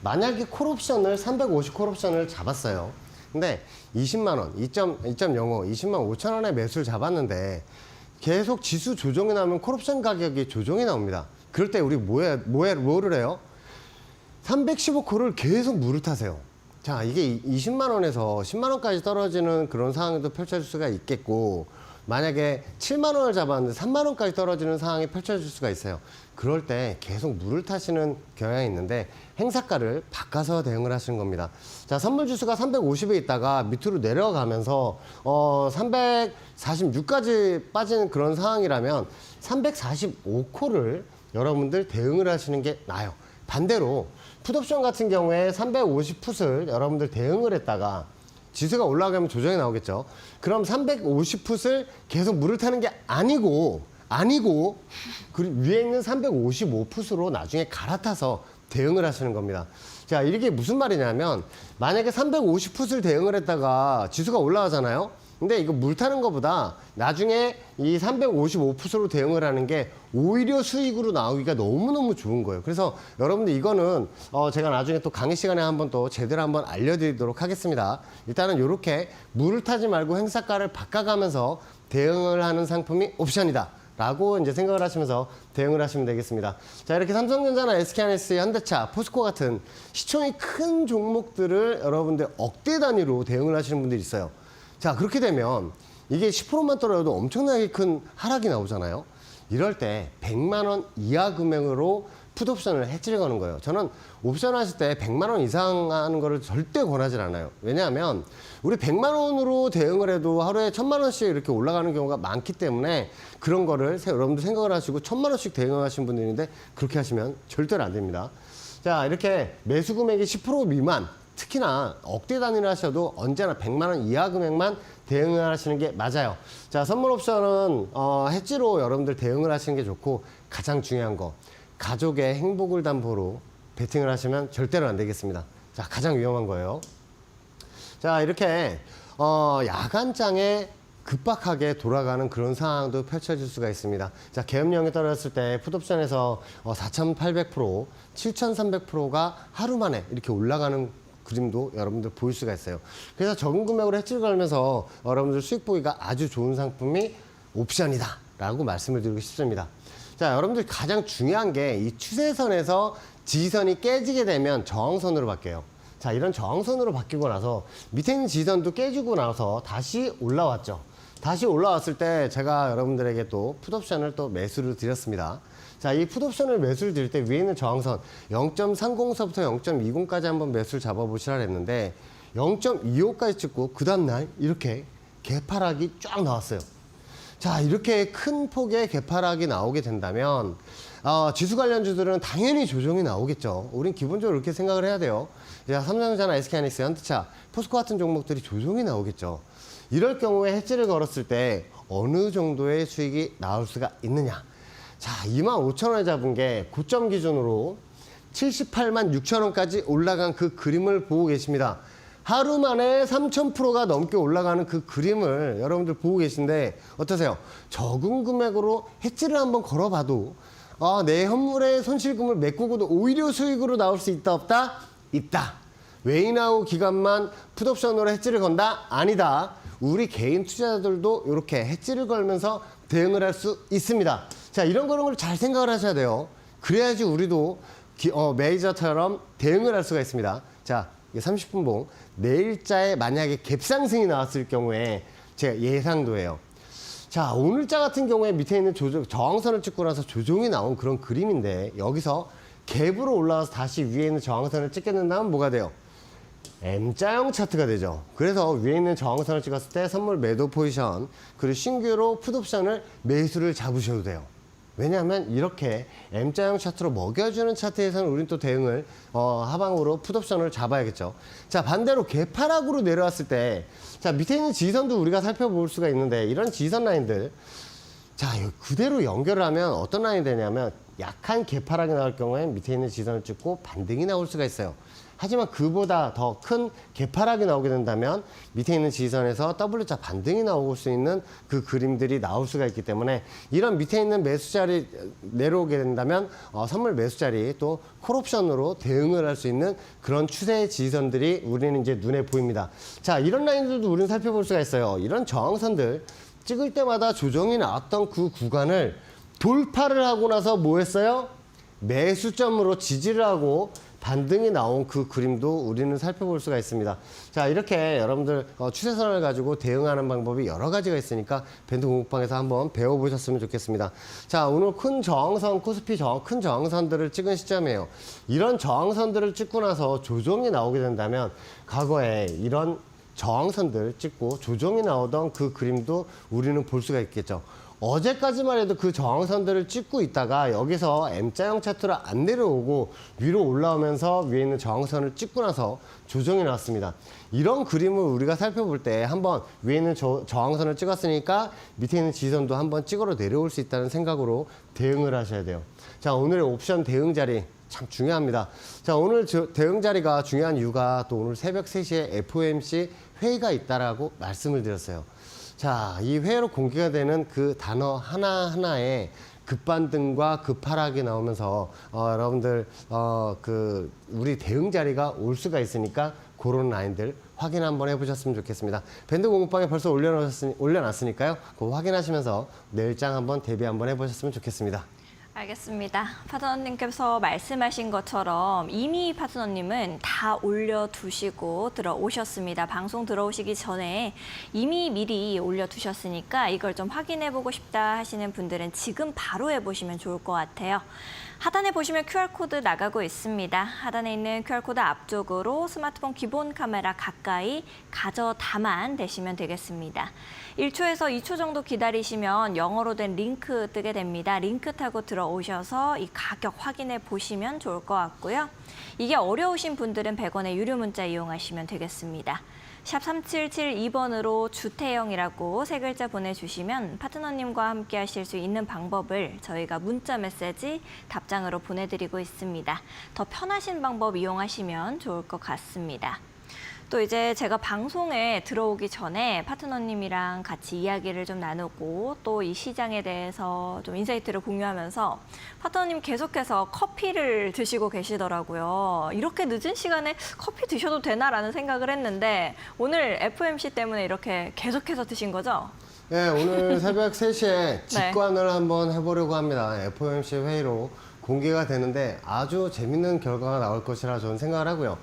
만약에 콜옵션을 350 콜옵션을 잡았어요. 근데 20만 원, 2.05, 20만 5천 원의 매수를 잡았는데 계속 지수 조정이 나오면 콜옵션 가격이 조정이 나옵니다. 그럴 때 우리 뭐를 해요? 315콜을 계속 물을 타세요. 자, 이게 20만 원에서 10만 원까지 떨어지는 그런 상황도 펼쳐질 수가 있겠고, 만약에 7만 원을 잡았는데 3만 원까지 떨어지는 상황이 펼쳐질 수가 있어요. 그럴 때 계속 물을 타시는 경향이 있는데 행사가를 바꿔서 대응을 하시는 겁니다. 자, 선물 지수가 350에 있다가 밑으로 내려가면서 346까지 빠지는 그런 상황이라면 345콜을 여러분들 대응을 하시는 게 나아요. 반대로 풋옵션 같은 경우에 350풋을 여러분들 대응을 했다가 지수가 올라가면 조정이 나오겠죠. 그럼 350풋을 계속 물을 타는 게 아니고 그 위에 있는 355풋으로 나중에 갈아타서 대응을 하시는 겁니다. 자, 이게 무슨 말이냐면 만약에 350풋을 대응을 했다가 지수가 올라가잖아요. 근데 이거 물 타는 것보다 나중에 이 355풋으로 대응을 하는 게 오히려 수익으로 나오기가 너무너무 좋은 거예요. 그래서 여러분들 이거는 제가 나중에 또 강의 시간에 한번 또 제대로 한번 알려드리도록 하겠습니다. 일단은 이렇게 물을 타지 말고 행사가를 바꿔가면서 대응을 하는 상품이 옵션이다 라고 이제 생각을 하시면서 대응을 하시면 되겠습니다. 자, 이렇게 삼성전자나 SK하이닉스, 현대차, 포스코 같은 시총이 큰 종목들을 여러분들 억대 단위로 대응을 하시는 분들이 있어요. 자, 그렇게 되면 이게 10%만 떨어져도 엄청나게 큰 하락이 나오잖아요. 이럴 때 100만 원 이하 금액으로 풋옵션을 해지를 거는 거예요. 저는 옵션 하실 때 100만 원 이상 하는 거를 절대 권하지 않아요. 왜냐하면 우리 100만 원으로 대응을 해도 하루에 1000만 원씩 이렇게 올라가는 경우가 많기 때문에 그런 거를 여러분들 생각을 하시고 1000만 원씩 대응하시는 분들인데 그렇게 하시면 절대로 안 됩니다. 자, 이렇게 매수 금액이 10% 미만, 특히나 억대 단위로 하셔도 언제나 100만 원 이하 금액만 대응을 하시는 게 맞아요. 자, 선물 옵션은 해지로 여러분들 대응을 하시는 게 좋고, 가장 중요한 거 가족의 행복을 담보로 베팅을 하시면 절대로 안 되겠습니다. 자, 가장 위험한 거예요. 자, 이렇게 야간장에 급박하게 돌아가는 그런 상황도 펼쳐질 수가 있습니다. 자, 계엄령이 떨어졌을 때 풋옵션에서 4,800%, 7,300%가 하루 만에 이렇게 올라가는 그림도 여러분들 보일 수가 있어요. 그래서 적은 금액으로 해치를 걸면서 여러분들 수익 보기가 아주 좋은 상품이 옵션이다 라고 말씀을 드리고 싶습니다. 자, 여러분들 가장 중요한 게 이 추세선에서 지지선이 깨지게 되면 저항선으로 바뀌어요. 자, 이런 저항선으로 바뀌고 나서 밑에 있는 지지선도 깨지고 나서 다시 올라왔죠. 다시 올라왔을 때 제가 여러분들에게 또 풋옵션을 또 매수를 드렸습니다. 자, 이 풋옵션을 매수를 드릴 때 위에 있는 저항선 0.30서부터 0.20까지 한번 매수를 잡아보시라 했는데 0.25까지 찍고 그 다음날 이렇게 개파락이 쫙 나왔어요. 자, 이렇게 큰 폭의 개파락이 나오게 된다면 지수 관련주들은 당연히 조정이 나오겠죠. 우린 기본적으로 이렇게 생각을 해야 돼요. 자, 삼성전자나 SK하이닉스, 현대차, 포스코 같은 종목들이 조정이 나오겠죠. 이럴 경우에 해지를 걸었을 때 어느 정도의 수익이 나올 수가 있느냐. 자, 25,000원에 잡은 게 고점 기준으로 78만 6천원까지 올라간 그 그림을 보고 계십니다. 하루 만에 3,000%가 넘게 올라가는 그 그림을 여러분들 보고 계신데 어떠세요? 적은 금액으로 해지를 한번 걸어봐도 내 현물의 손실금을 메꾸고도 오히려 수익으로 나올 수 있다 없다? 있다. 웨이나우 기간만 풋옵션으로 해지를 건다? 아니다. 우리 개인 투자자들도 이렇게 해지를 걸면서 대응을 할 수 있습니다. 자, 이런 거를 잘 생각을 하셔야 돼요. 그래야지 우리도 메이저처럼 대응을 할 수가 있습니다. 자, 30분 봉 내일자에 만약에 갭상승이 나왔을 경우에 제 예상도예요. 자, 오늘자 같은 경우에 밑에 있는 저항선을 찍고 나서 조정이 나온 그런 그림인데 여기서 갭으로 올라와서 다시 위에 있는 저항선을 찍게 된다면 뭐가 돼요? M자형 차트가 되죠. 그래서 위에 있는 저항선을 찍었을 때 선물 매도 포지션 그리고 신규로 풋옵션을 매수를 잡으셔도 돼요. 왜냐하면 이렇게 M자형 차트로 먹여주는 차트에서는 우린 또 대응을 하방으로 풋옵션을 잡아야겠죠. 자, 반대로 개파락으로 내려왔을 때, 자, 밑에 있는 지선도 우리가 살펴볼 수가 있는데, 이런 지선 라인들, 자, 그대로 연결을 하면 어떤 라인이 되냐면 약한 개파락이 나올 경우에 밑에 있는 지선을 찍고 반등이 나올 수가 있어요. 하지만 그보다 더 큰 개파락이 나오게 된다면 밑에 있는 지선에서 W자 반등이 나올 수 있는 그 그림들이 나올 수가 있기 때문에 이런 밑에 있는 매수 자리 내려오게 된다면 선물 매수 자리 또 콜옵션으로 대응을 할 수 있는 그런 추세의 지선들이 우리는 이제 눈에 보입니다. 자, 이런 라인들도 우리는 살펴볼 수가 있어요. 이런 저항선들 찍을 때마다 조정이 나왔던 그 구간을 돌파를 하고 나서 뭐 했어요? 매수점으로 지지를 하고 반등이 나온 그 그림도 우리는 살펴볼 수가 있습니다. 자, 이렇게 여러분들 추세선을 가지고 대응하는 방법이 여러 가지가 있으니까 밴드 공부방에서 한번 배워보셨으면 좋겠습니다. 자, 오늘 큰 저항선, 코스피 큰 저항선들을 찍은 시점이에요. 이런 저항선들을 찍고 나서 조정이 나오게 된다면 과거에 이런 저항선들 찍고 조정이 나오던 그 그림도 우리는 볼 수가 있겠죠. 어제까지만 해도 그 저항선들을 찍고 있다가 여기서 M자형 차트로 안 내려오고 위로 올라오면서 위에 있는 저항선을 찍고 나서 조정이 나왔습니다. 이런 그림을 우리가 살펴볼 때 한번 위에 있는 저항선을 찍었으니까 밑에 있는 지선도 한번 찍으러 내려올 수 있다는 생각으로 대응을 하셔야 돼요. 자, 오늘의 옵션 대응 자리 참 중요합니다. 자, 오늘 대응 자리가 중요한 이유가 또 오늘 새벽 3시에 FOMC 회의가 있다라고 말씀을 드렸어요. 자, 이 회의로 공개가 되는 그 단어 하나하나에 급반등과 급하락이 나오면서 여러분들 우리 대응 자리가 올 수가 있으니까 그런 라인들 확인 한번 해보셨으면 좋겠습니다. 밴드 공부방에 벌써 올려놨으니까요. 그거 확인하시면서 내일장 한번 대비 한번 해보셨으면 좋겠습니다. 알겠습니다. 파트너님께서 말씀하신 것처럼 이미 파트너님은 다 올려두시고 들어오셨습니다. 방송 들어오시기 전에 이미 미리 올려두셨으니까 이걸 좀 확인해보고 싶다 하시는 분들은 지금 바로 해보시면 좋을 것 같아요. 하단에 보시면 QR코드 나가고 있습니다. 하단에 있는 QR코드 앞쪽으로 스마트폰 기본 카메라 가까이 가져다만 되시면 되겠습니다. 1초에서 2초 정도 기다리시면 영어로 된 링크 뜨게 됩니다. 링크 타고 들어오셔서 이 가격 확인해 보시면 좋을 것 같고요. 이게 어려우신 분들은 100원의 유료 문자 이용하시면 되겠습니다. 샵 3772번으로 주태영이라고 세 글자 보내주시면 파트너님과 함께 하실 수 있는 방법을 저희가 문자 메시지 답장으로 보내드리고 있습니다. 더 편하신 방법 이용하시면 좋을 것 같습니다. 또 이제 제가 방송에 들어오기 전에 파트너님이랑 같이 이야기를 좀 나누고 또 이 시장에 대해서 좀 인사이트를 공유하면서 파트너님 계속해서 커피를 드시고 계시더라고요. 이렇게 늦은 시간에 커피 드셔도 되나라는 생각을 했는데 오늘 FOMC 때문에 이렇게 계속해서 드신 거죠? 네, 오늘 새벽 3시에 직관을 한번 해보려고 합니다. FOMC 회의로 공개가 되는데 아주 재밌는 결과가 나올 것이라 저는 생각을 하고요.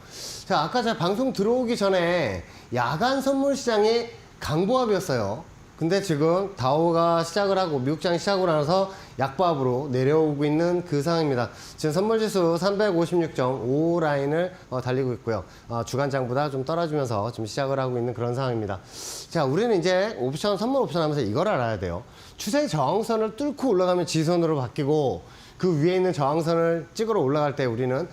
자, 아까 제가 방송 들어오기 전에 야간 선물 시장이 강보합이었어요. 근데 지금 다우가 시작을 하고 미국장이 시작을 하면서 약보합으로 내려오고 있는 그 상황입니다. 지금 선물지수 356.5 라인을 달리고 있고요. 주간장보다 좀 떨어지면서 지금 시작을 하고 있는 그런 상황입니다. 자, 우리는 이제 선물 옵션 하면서 이걸 알아야 돼요. 추세 저항선을 뚫고 올라가면 지선으로 바뀌고 그 위에 있는 저항선을 찍으러 올라갈 때 우리는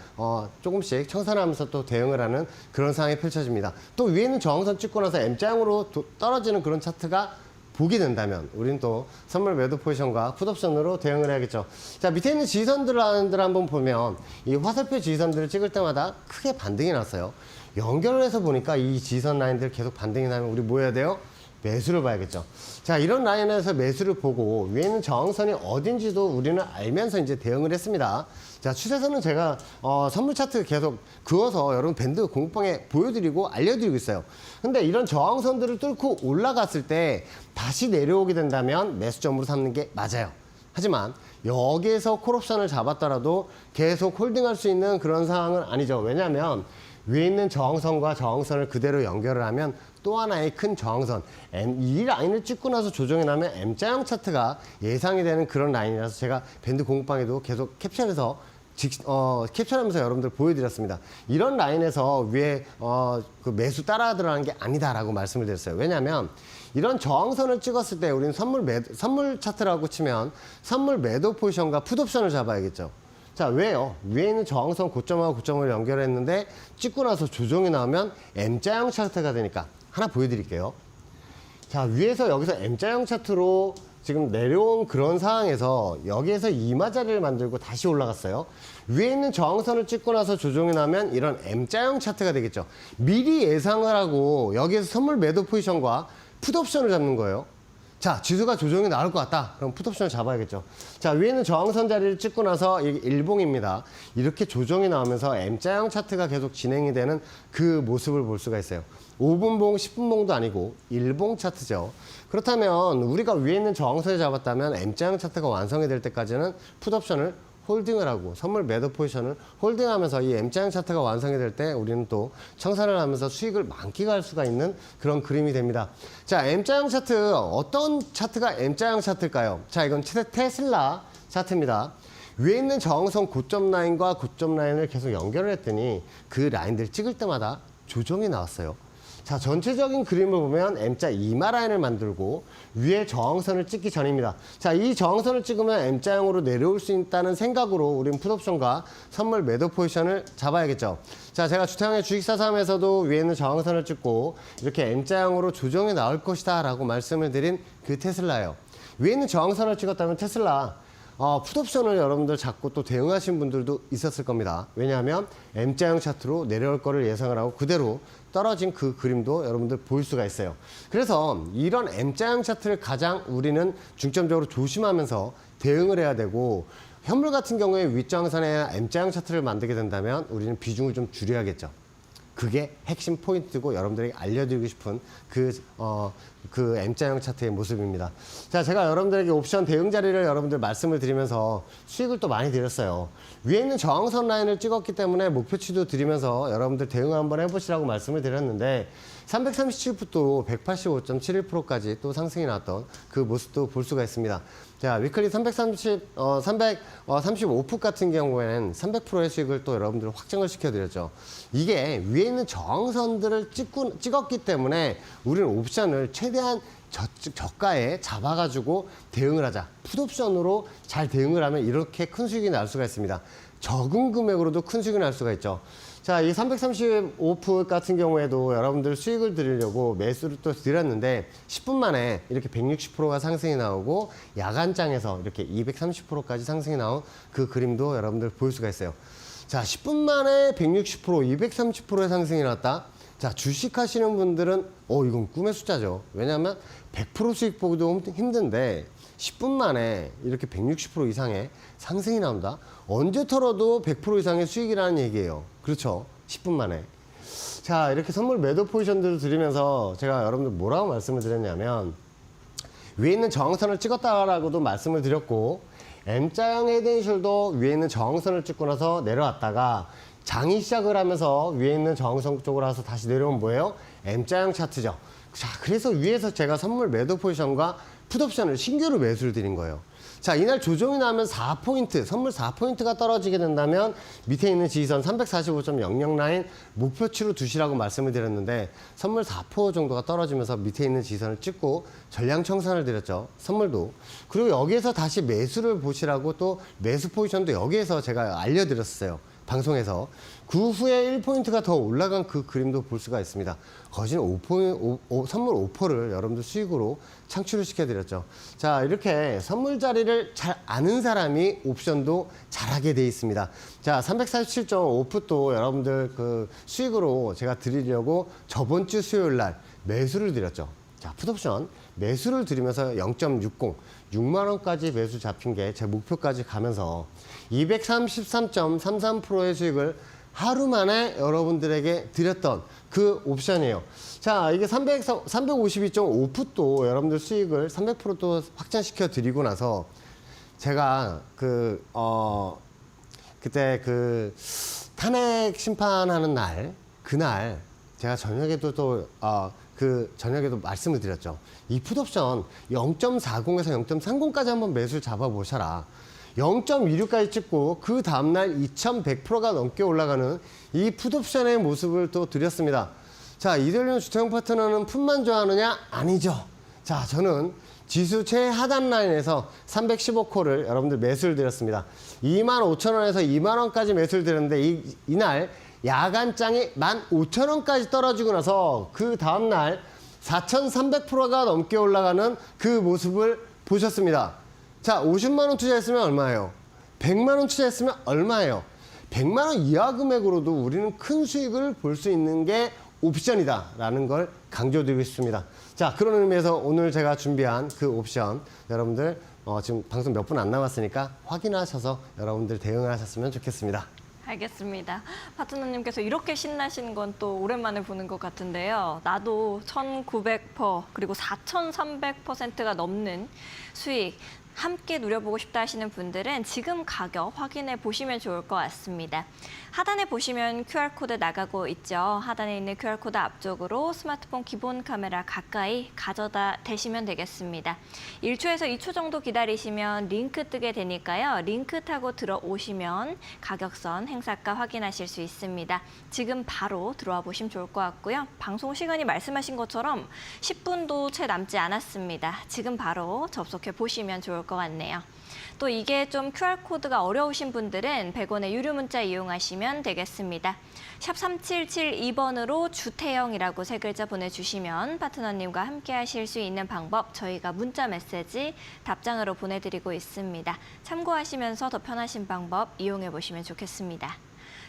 조금씩 청산하면서 또 대응을 하는 그런 상황이 펼쳐집니다. 또 위에 있는 저항선 찍고 나서 M자형으로 떨어지는 그런 차트가 보게 된다면 우리는 또 선물 매도 포지션과 풋옵션으로 대응을 해야겠죠. 자, 밑에 있는 지선들을 한번 보면 이 화살표 지선들을 찍을 때마다 크게 반등이 났어요. 연결을 해서 보니까 이 지선 라인들 계속 반등이 나면 우리 뭐 해야 돼요? 매수를 봐야겠죠. 자, 이런 라인에서 매수를 보고 위에 있는 저항선이 어딘지도 우리는 알면서 이제 대응을 했습니다. 자, 추세선은 제가 선물 차트 계속 그어서 여러분 밴드 공부방에 보여드리고 알려드리고 있어요. 근데 이런 저항선들을 뚫고 올라갔을 때 다시 내려오게 된다면 매수점으로 삼는 게 맞아요. 하지만 여기에서 콜옵션을 잡았더라도 계속 홀딩할 수 있는 그런 상황은 아니죠. 왜냐하면 위에 있는 저항선과 저항선을 그대로 연결을 하면 또 하나의 큰 저항선, 이 라인을 찍고 나서 조정이 나면 M자형 차트가 예상이 되는 그런 라인이라서 제가 밴드 공부방에도 계속 캡처해서 캡처하면서 여러분들 보여드렸습니다. 이런 라인에서 위에 그 매수 따라 들어가는 게 아니다라고 말씀을 드렸어요. 왜냐하면 이런 저항선을 찍었을 때 우리는 선물 차트라고 치면 선물 매도 포지션과 풋옵션을 잡아야겠죠. 자, 왜요? 위에 있는 저항선 고점하고 고점을 연결했는데 찍고 나서 조정이 나오면 M자형 차트가 되니까 하나 보여드릴게요. 자, 위에서 여기서 M자형 차트로 지금 내려온 그런 상황에서 여기에서 이마 자리를 만들고 다시 올라갔어요. 위에 있는 저항선을 찍고 나서 조정이 나면 이런 M자형 차트가 되겠죠. 미리 예상을 하고 여기에서 선물 매도 포지션과 풋옵션을 잡는 거예요. 자, 지수가 조정이 나올 것 같다. 그럼 풋옵션을 잡아야겠죠. 자, 위에는 저항선 자리를 찍고 나서 이게 일봉입니다. 이렇게 조정이 나오면서 M자형 차트가 계속 진행이 되는 그 모습을 볼 수가 있어요. 5분봉, 10분봉도 아니고 일봉 차트죠. 그렇다면 우리가 위에 있는 저항선을 잡았다면 M자형 차트가 완성이 될 때까지는 풋옵션을 홀딩을 하고 선물 매도 포지션을 홀딩하면서 이 M자형 차트가 완성이 될 때 우리는 또 청산을 하면서 수익을 만끽할 수가 있는 그런 그림이 됩니다. 자, M자형 차트, 어떤 차트가 M자형 차트일까요? 자, 이건 테슬라 차트입니다. 위에 있는 저항선 고점 라인과 고점 라인을 계속 연결을 했더니 그 라인들 찍을 때마다 조정이 나왔어요. 자, 전체적인 그림을 보면 M자 이마 라인을 만들고 위에 저항선을 찍기 전입니다. 자, 이 저항선을 찍으면 M자형으로 내려올 수 있다는 생각으로 우린 풋옵션과 선물 매도 포지션을 잡아야겠죠. 자, 제가 주택형의 주식사삼에서도 위에 있는 저항선을 찍고 이렇게 M자형으로 조정이 나올 것이다 라고 말씀을 드린 그 테슬라예요. 위에 있는 저항선을 찍었다면 테슬라 풋옵션을 여러분들 잡고 또 대응하신 분들도 있었을 겁니다. 왜냐하면 M자형 차트로 내려올 거를 예상을 하고 그대로 떨어진 그 그림도 여러분들 볼 수가 있어요. 그래서 이런 M자형 차트를 가장 우리는 중점적으로 조심하면서 대응을 해야 되고 현물 같은 경우에 윗저항선에 M자형 차트를 만들게 된다면 우리는 비중을 좀 줄여야겠죠. 그게 핵심 포인트고 여러분들에게 알려드리고 싶은 그 M자형 차트의 모습입니다. 자, 제가 여러분들에게 옵션 대응 자리를 여러분들 말씀을 드리면서 수익을 또 많이 드렸어요. 위에 있는 저항선 라인을 찍었기 때문에 목표치도 드리면서 여러분들 대응 한번 해보시라고 말씀을 드렸는데 337풋도 185.71%까지 또 상승이 나왔던 그 모습도 볼 수가 있습니다. 자, 위클리 335풋 같은 경우에는 300%의 수익을 또 여러분들 확정을 시켜드렸죠. 이게 위에 있는 저항선들을 찍었기 때문에 우리는 옵션을 최대한 저가에 잡아가지고 대응을 하자. 풋옵션으로 잘 대응을 하면 이렇게 큰 수익이 날 수가 있습니다. 적은 금액으로도 큰 수익이 날 수가 있죠. 자, 이 335풋 같은 경우에도 여러분들 수익을 드리려고 매수를 또 드렸는데 10분 만에 이렇게 160%가 상승이 나오고 야간장에서 이렇게 230%까지 상승이 나온 그 그림도 여러분들 볼 수가 있어요. 자, 10분 만에 160%, 230%의 상승이 났다. 자, 주식하시는 분들은 이건 꿈의 숫자죠. 왜냐하면 100% 수익 보기도 힘든데 10분 만에 이렇게 160% 이상의 상승이 나온다? 언제 털어도 100% 이상의 수익이라는 얘기예요. 그렇죠? 10분 만에. 자, 이렇게 선물 매도 포지션들을 드리면서 제가 여러분들 뭐라고 말씀을 드렸냐면 위에 있는 저항선을 찍었다라고도 말씀을 드렸고 M자형 헤드앤숄더 위에 있는 저항선을 찍고 나서 내려왔다가 장이 시작을 하면서 위에 있는 저항선 쪽으로 와서 다시 내려온 뭐예요? M자형 차트죠. 자, 그래서 위에서 제가 선물 매도 포지션과 풋옵션을 신규로 매수를 드린 거예요. 자, 이날 조정이 나면 4포인트, 선물 4포인트가 떨어지게 된다면 밑에 있는 지지선 345.00 라인 목표치로 두시라고 말씀을 드렸는데 선물 4포 정도가 떨어지면서 밑에 있는 지지선을 찍고 전량 청산을 드렸죠. 선물도. 그리고 여기에서 다시 매수를 보시라고 또 매수 포지션도 여기에서 제가 알려드렸어요. 방송에서. 그 후에 1포인트가 더 올라간 그 그림도 볼 수가 있습니다. 거진 선물 5%를 여러분들 수익으로 창출을 시켜드렸죠. 자, 이렇게 선물 자리를 잘 아는 사람이 옵션도 잘하게 돼 있습니다. 자, 347.5풋도 여러분들 그 수익으로 제가 드리려고 저번 주 수요일 날 매수를 드렸죠. 자, 풋옵션 매수를 드리면서 0.60, 6만 원까지 매수 잡힌 게 제 목표까지 가면서 233.33%의 수익을 하루 만에 여러분들에게 드렸던 그 옵션이에요. 자, 이게 352.5풋도 여러분들 수익을 300%또 확장시켜 드리고 나서 제가 그때 그 탄핵 심판하는 날, 그날 제가 저녁에도 저녁에도 말씀을 드렸죠. 이 풋옵션 0.40에서 0.30까지 한번 매수를 잡아보셔라. 0.26까지 찍고 그 다음날 2100%가 넘게 올라가는 이 풋옵션의 모습을 또 드렸습니다. 자, 이들용 주택용 파트너는 풋만 좋아하느냐? 아니죠. 자, 저는 지수 최하단 라인에서 315콜을 여러분들 매수를 드렸습니다. 25,000원에서 2만원까지 매수를 드렸는데 이날 야간장이 15,000원까지 떨어지고 나서 그 다음날 4,300%가 넘게 올라가는 그 모습을 보셨습니다. 자, 50만원 투자했으면 얼마예요? 100만원 투자했으면 얼마예요? 100만원 이하 금액으로도 우리는 큰 수익을 볼 수 있는 게 옵션이다 라는 걸 강조드리고 싶습니다. 자, 그런 의미에서 오늘 제가 준비한 그 옵션 여러분들 지금 방송 몇 분 안 남았으니까 확인하셔서 여러분들 대응을 하셨으면 좋겠습니다. 알겠습니다. 파트너님께서 이렇게 신나시는 건 또 오랜만에 보는 것 같은데요. 나도 1,900% 그리고 4,300%가 넘는 수익 함께 누려보고 싶다 하시는 분들은 지금 가격 확인해 보시면 좋을 것 같습니다. 하단에 보시면 QR코드 나가고 있죠. 하단에 있는 QR코드 앞쪽으로 스마트폰 기본 카메라 가까이 가져다 대시면 되겠습니다. 1초에서 2초 정도 기다리시면 링크 뜨게 되니까요. 링크 타고 들어오시면 가격선 행사가 확인하실 수 있습니다. 지금 바로 들어와 보시면 좋을 것 같고요. 방송 시간이 말씀하신 것처럼 10분도 채 남지 않았습니다. 지금 바로 접속해 보시면 좋을 것 같네요. 또 이게 좀 QR코드가 어려우신 분들은 100원의 유료 문자 이용하시면 되겠습니다. 샵 3772번으로 주태영이라고 세 글자 보내주시면 파트너님과 함께 하실 수 있는 방법 저희가 문자 메시지 답장으로 보내드리고 있습니다. 참고하시면서 더 편하신 방법 이용해 보시면 좋겠습니다.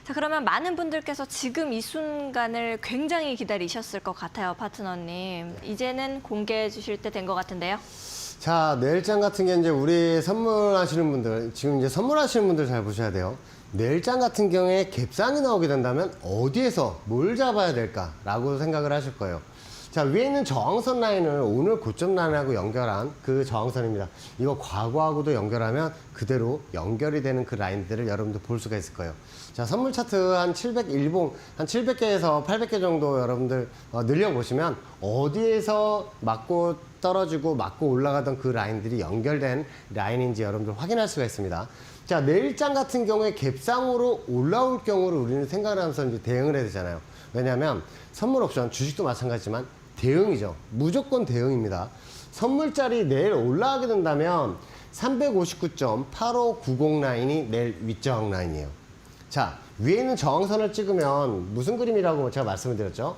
자, 그러면 많은 분들께서 지금 이 순간을 굉장히 기다리셨을 것 같아요, 파트너님. 이제는 공개해 주실 때 된 것 같은데요. 자, 내일장 같은 게 이제 우리 선물하시는 분들, 지금 이제 선물하시는 분들 잘 보셔야 돼요. 내일장 같은 경우에 갭상이 나오게 된다면 어디에서 뭘 잡아야 될까라고 생각을 하실 거예요. 자, 위에 있는 저항선 라인을 오늘 고점 라인하고 연결한 그 저항선입니다. 이거 과거하고도 연결하면 그대로 연결이 되는 그 라인들을 여러분들 볼 수가 있을 거예요. 자, 선물 차트 한 700일봉, 한 700개에서 800개 정도 여러분들 늘려보시면 어디에서 맞고 떨어지고 맞고 올라가던 그 라인들이 연결된 라인인지 여러분들 확인할 수가 있습니다. 자, 내일장 같은 경우에 갭상으로 올라올 경우를 우리는 생각을 하면서 이제 대응을 해야 되잖아요. 왜냐하면 선물 옵션, 주식도 마찬가지지만 대응이죠. 무조건 대응입니다. 선물짜리 내일 올라가게 된다면 359.8590 라인이 내일 윗저항 라인이에요. 자, 위에 있는 저항선을 찍으면 무슨 그림이라고 제가 말씀을 드렸죠?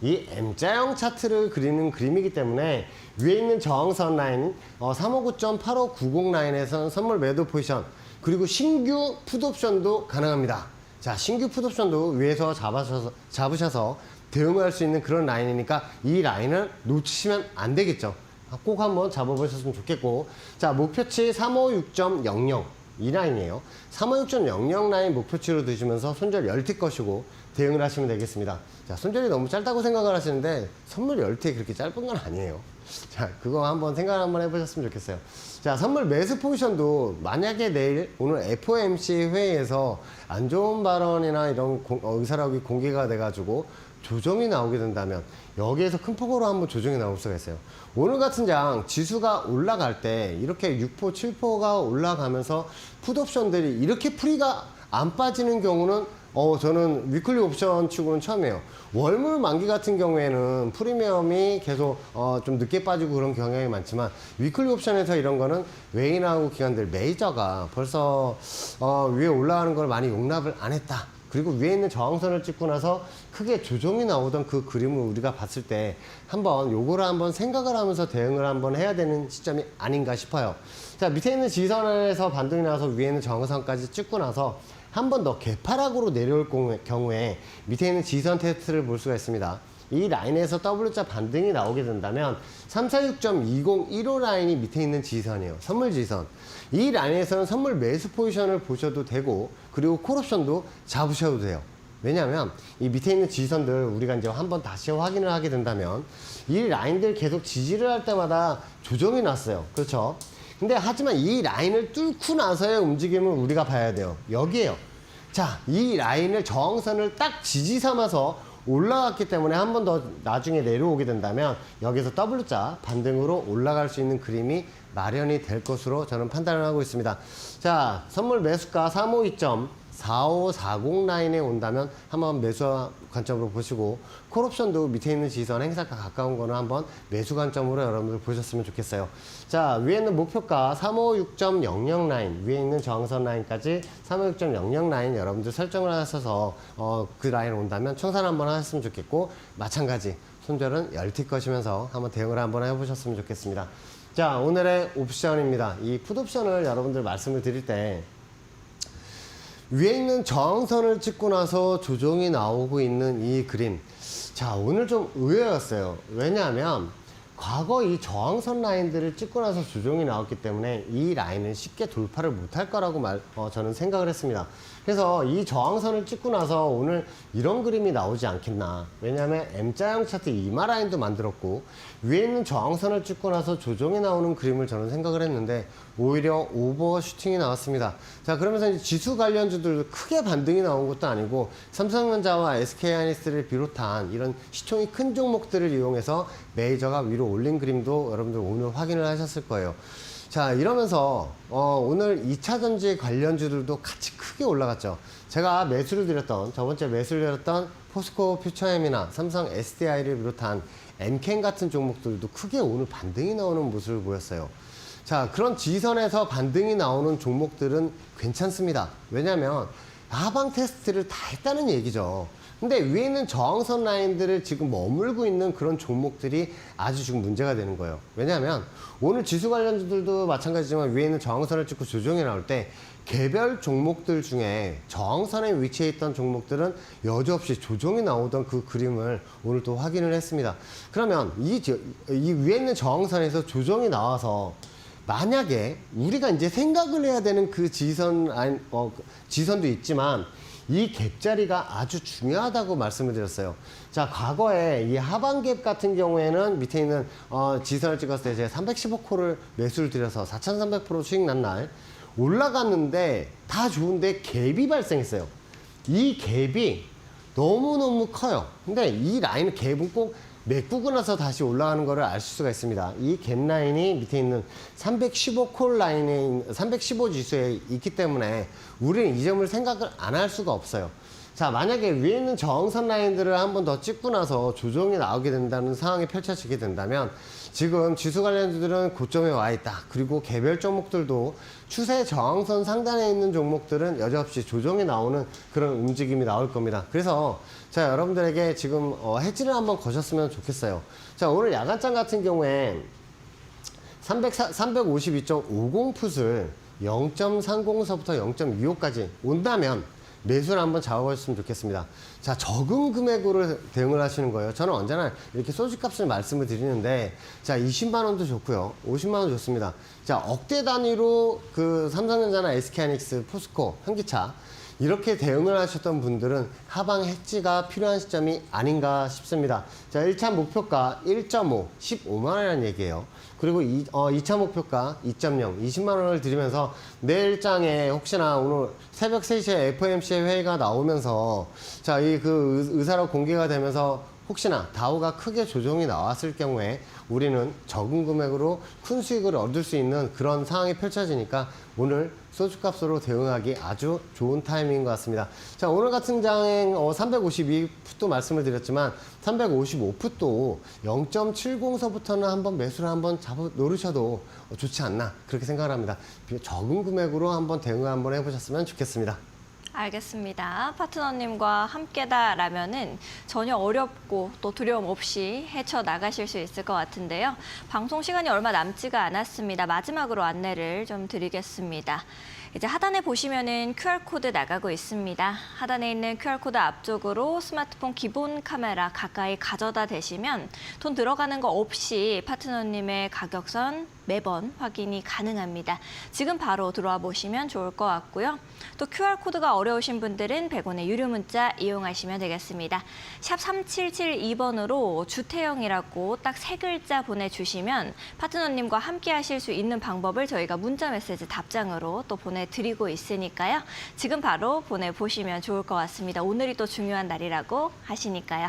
이 M자형 차트를 그리는 그림이기 때문에 위에 있는 저항선 라인 359.8590 라인에서는 선물 매도 포지션 그리고 신규 풋옵션도 가능합니다. 자, 신규 풋옵션도 위에서 잡으셔서 대응할 수 있는 그런 라인이니까 이 라인을 놓치시면 안 되겠죠. 꼭 한번 잡아보셨으면 좋겠고, 자, 목표치 356.00 이 라인이에요. 356.00 라인 목표치로 두시면서 손절 10티 것이고 대응을 하시면 되겠습니다. 자, 손절이 너무 짧다고 생각을 하시는데 선물 10티 그렇게 짧은 건 아니에요. 자, 그거 한번 생각 한번 해보셨으면 좋겠어요. 자, 선물 매수 포지션도 만약에 내일 오늘 FOMC 회의에서 안 좋은 발언이나 이런 의사락이 공개가 돼가지고 조정이 나오게 된다면 여기에서 큰 폭으로 한번 조정이 나올 수가 있어요. 오늘 같은 장 지수가 올라갈 때 이렇게 6포, 7포가 올라가면서 풋옵션들이 이렇게 풀이가 안 빠지는 경우는 저는 위클리 옵션 치고는 처음이에요. 월물 만기 같은 경우에는 프리미엄이 계속 좀 늦게 빠지고 그런 경향이 많지만 위클리 옵션에서 이런 거는 외인하고 기관들 메이저가 벌써 위에 올라가는 걸 많이 용납을 안 했다. 그리고 위에 있는 저항선을 찍고 나서 크게 조정이 나오던 그 그림을 우리가 봤을 때 한번 요거를 한번 생각을 하면서 대응을 한번 해야 되는 시점이 아닌가 싶어요. 자, 밑에 있는 지선에서 반등이 나서 위에 있는 저항선까지 찍고 나서 한 번 더 개파락으로 내려올 경우에 밑에 있는 지선 테스트를 볼 수가 있습니다. 이 라인에서 W자 반등이 나오게 된다면 346.2015 라인이 밑에 있는 지선이에요. 선물 지선. 이 라인에서는 선물 매수 포지션을 보셔도 되고 그리고 콜옵션도 잡으셔도 돼요. 왜냐하면 이 밑에 있는 지선들 우리가 이제 한번 다시 확인을 하게 된다면 이 라인들 계속 지지를 할 때마다 조정이 났어요. 그렇죠? 근데 하지만 이 라인을 뚫고 나서의 움직임을 우리가 봐야 돼요. 여기에요. 자, 이 라인을 저항선을 딱 지지 삼아서 올라갔기 때문에 한 번 더 나중에 내려오게 된다면 여기서 W자 반등으로 올라갈 수 있는 그림이 마련이 될 것으로 저는 판단을 하고 있습니다. 자, 선물 매수가 352.4540 라인에 온다면 한번 매수 관점으로 보시고 콜옵션도 밑에 있는 지선 행사가 가까운 거는 한번 매수 관점으로 여러분들 보셨으면 좋겠어요. 자, 위에 있는 목표가 356.00 라인, 위에 있는 저항선 라인까지 356.00 라인 여러분들 설정을 하셔서 그 라인 온다면 청산 한번 하셨으면 좋겠고, 마찬가지 손절은 열티 것이면서 한번 대응을 한번 해보셨으면 좋겠습니다. 자, 오늘의 옵션입니다. 이 풋옵션을 여러분들 말씀을 드릴 때 위에 있는 저항선을 찍고 나서 조정이 나오고 있는 이 그림. 자, 오늘 좀 의외였어요. 왜냐하면 과거 이 저항선 라인들을 찍고 나서 조정이 나왔기 때문에 이 라인은 쉽게 돌파를 못할 거라고 저는 생각을 했습니다. 그래서 이 저항선을 찍고 나서 오늘 이런 그림이 나오지 않겠나. 왜냐하면 M자형 차트 이마 라인도 만들었고 위에 있는 저항선을 찍고 나서 조정이 나오는 그림을 저는 생각을 했는데 오히려 오버슈팅이 나왔습니다. 자, 그러면서 이제 지수 관련주들도 크게 반등이 나온 것도 아니고 삼성전자와 SK하이닉스를 비롯한 이런 시총이 큰 종목들을 이용해서 메이저가 위로 올린 그림도 여러분들 오늘 확인을 하셨을 거예요. 자, 이러면서 오늘 2차전지 관련주들도 같이 크게 올라갔죠. 제가 매수를 드렸던, 저번주에 매수를 드렸던 포스코 퓨처엠이나 삼성 SDI를 비롯한 엔캔 같은 종목들도 크게 오늘 반등이 나오는 모습을 보였어요. 자, 그런 지선에서 반등이 나오는 종목들은 괜찮습니다. 왜냐하면 하방 테스트를 다 했다는 얘기죠. 근데 위에 있는 저항선 라인들을 지금 머물고 있는 그런 종목들이 아주 지금 문제가 되는 거예요. 왜냐하면 오늘 지수 관련주들도 마찬가지지만 위에 있는 저항선을 찍고 조정이 나올 때 개별 종목들 중에 저항선에 위치해 있던 종목들은 여지없이 조정이 나오던 그 그림을 오늘 또 확인을 했습니다. 그러면 이 위에 있는 저항선에서 조정이 나와서 만약에 우리가 이제 생각을 해야 되는 그 지선도 있지만 이 갭자리가 아주 중요하다고 말씀을 드렸어요. 자, 과거에 이 하방갭 같은 경우에는 밑에 있는 지선을 찍었을 때 제가 315콜을 매수를 드려서 4,300% 수익 난 날 올라갔는데 다 좋은데 갭이 발생했어요. 이 갭이 너무너무 커요. 근데 이 라인 갭은 꼭 메꾸고 나서 다시 올라가는 것을 알 수가 있습니다. 이 갭 라인이 밑에 있는 315콜 라인에 315 지수에 있기 때문에 우리는 이 점을 생각을 안 할 수가 없어요. 자, 만약에 위에 있는 저항선 라인들을 한 번 더 찍고 나서 조정이 나오게 된다는 상황이 펼쳐지게 된다면 지금 지수 관련주들은 고점에 와 있다. 그리고 개별 종목들도 추세 저항선 상단에 있는 종목들은 여지없이 조정이 나오는 그런 움직임이 나올 겁니다. 그래서 자, 여러분들에게 지금 해지를 한번 거셨으면 좋겠어요. 자, 오늘 야간장 같은 경우에 352.50 풋을 0.30서부터 0.25까지 온다면 매수를 한번 잡아보셨으면 좋겠습니다. 자, 적은 금액으로 대응을 하시는 거예요. 저는 언제나 이렇게 소주값을 말씀을 드리는데, 자, 20만 원도 좋고요. 50만 원 좋습니다. 자, 억대 단위로 그 삼성전자나 SK하이닉스, 포스코, 현기차 이렇게 대응을 하셨던 분들은 하방 해지가 필요한 시점이 아닌가 싶습니다. 자, 1차 목표가 1.5, 15만 원이라는 얘기예요. 그리고 2차 목표가 2.0, 20만 원을 드리면서 내일 장에 혹시나 오늘 새벽 3시에 FOMC 회의가 나오면서 자, 그 의사로 공개가 되면서 혹시나 다우가 크게 조정이 나왔을 경우에 우리는 적은 금액으로 큰 수익을 얻을 수 있는 그런 상황이 펼쳐지니까 오늘 소주값으로 대응하기 아주 좋은 타이밍인 것 같습니다. 자, 오늘 같은 장엔 352풋도 말씀을 드렸지만 355풋도 0.70서부터는 한번 매수를 한번 노리셔도 좋지 않나 그렇게 생각을 합니다. 적은 금액으로 한번 대응을 한번 해보셨으면 좋겠습니다. 알겠습니다. 파트너님과 함께다라면은 전혀 어렵고 또 두려움 없이 헤쳐나가실 수 있을 것 같은데요. 방송 시간이 얼마 남지가 않았습니다. 마지막으로 안내를 좀 드리겠습니다. 이제 하단에 보시면은 QR코드 나가고 있습니다. 하단에 있는 QR코드 앞쪽으로 스마트폰 기본 카메라 가까이 가져다 대시면 돈 들어가는 거 없이 파트너님의 가격선 매번 확인이 가능합니다. 지금 바로 들어와 보시면 좋을 것 같고요. 또 QR코드가 어려우신 분들은 100원의 유료 문자 이용하시면 되겠습니다. 샵 3772번으로 주태영이라고 딱 3글자 보내주시면 파트너님과 함께 하실 수 있는 방법을 저희가 문자 메시지 답장으로 또 보내드립니다. 보내드리고 있으니까요. 지금 바로 보내보시면 좋을 것 같습니다. 오늘이 또 중요한 날이라고 하시니까요.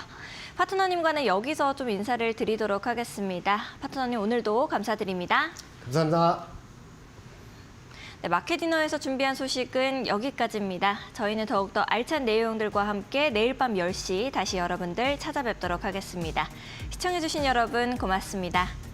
파트너님과는 여기서 좀 인사를 드리도록 하겠습니다. 파트너님 오늘도 감사드립니다. 감사합니다. 네, 마켓디너에서 준비한 소식은 여기까지입니다. 저희는 더욱더 알찬 내용들과 함께 내일 밤 10시 다시 여러분들 찾아뵙도록 하겠습니다. 시청해주신 여러분 고맙습니다.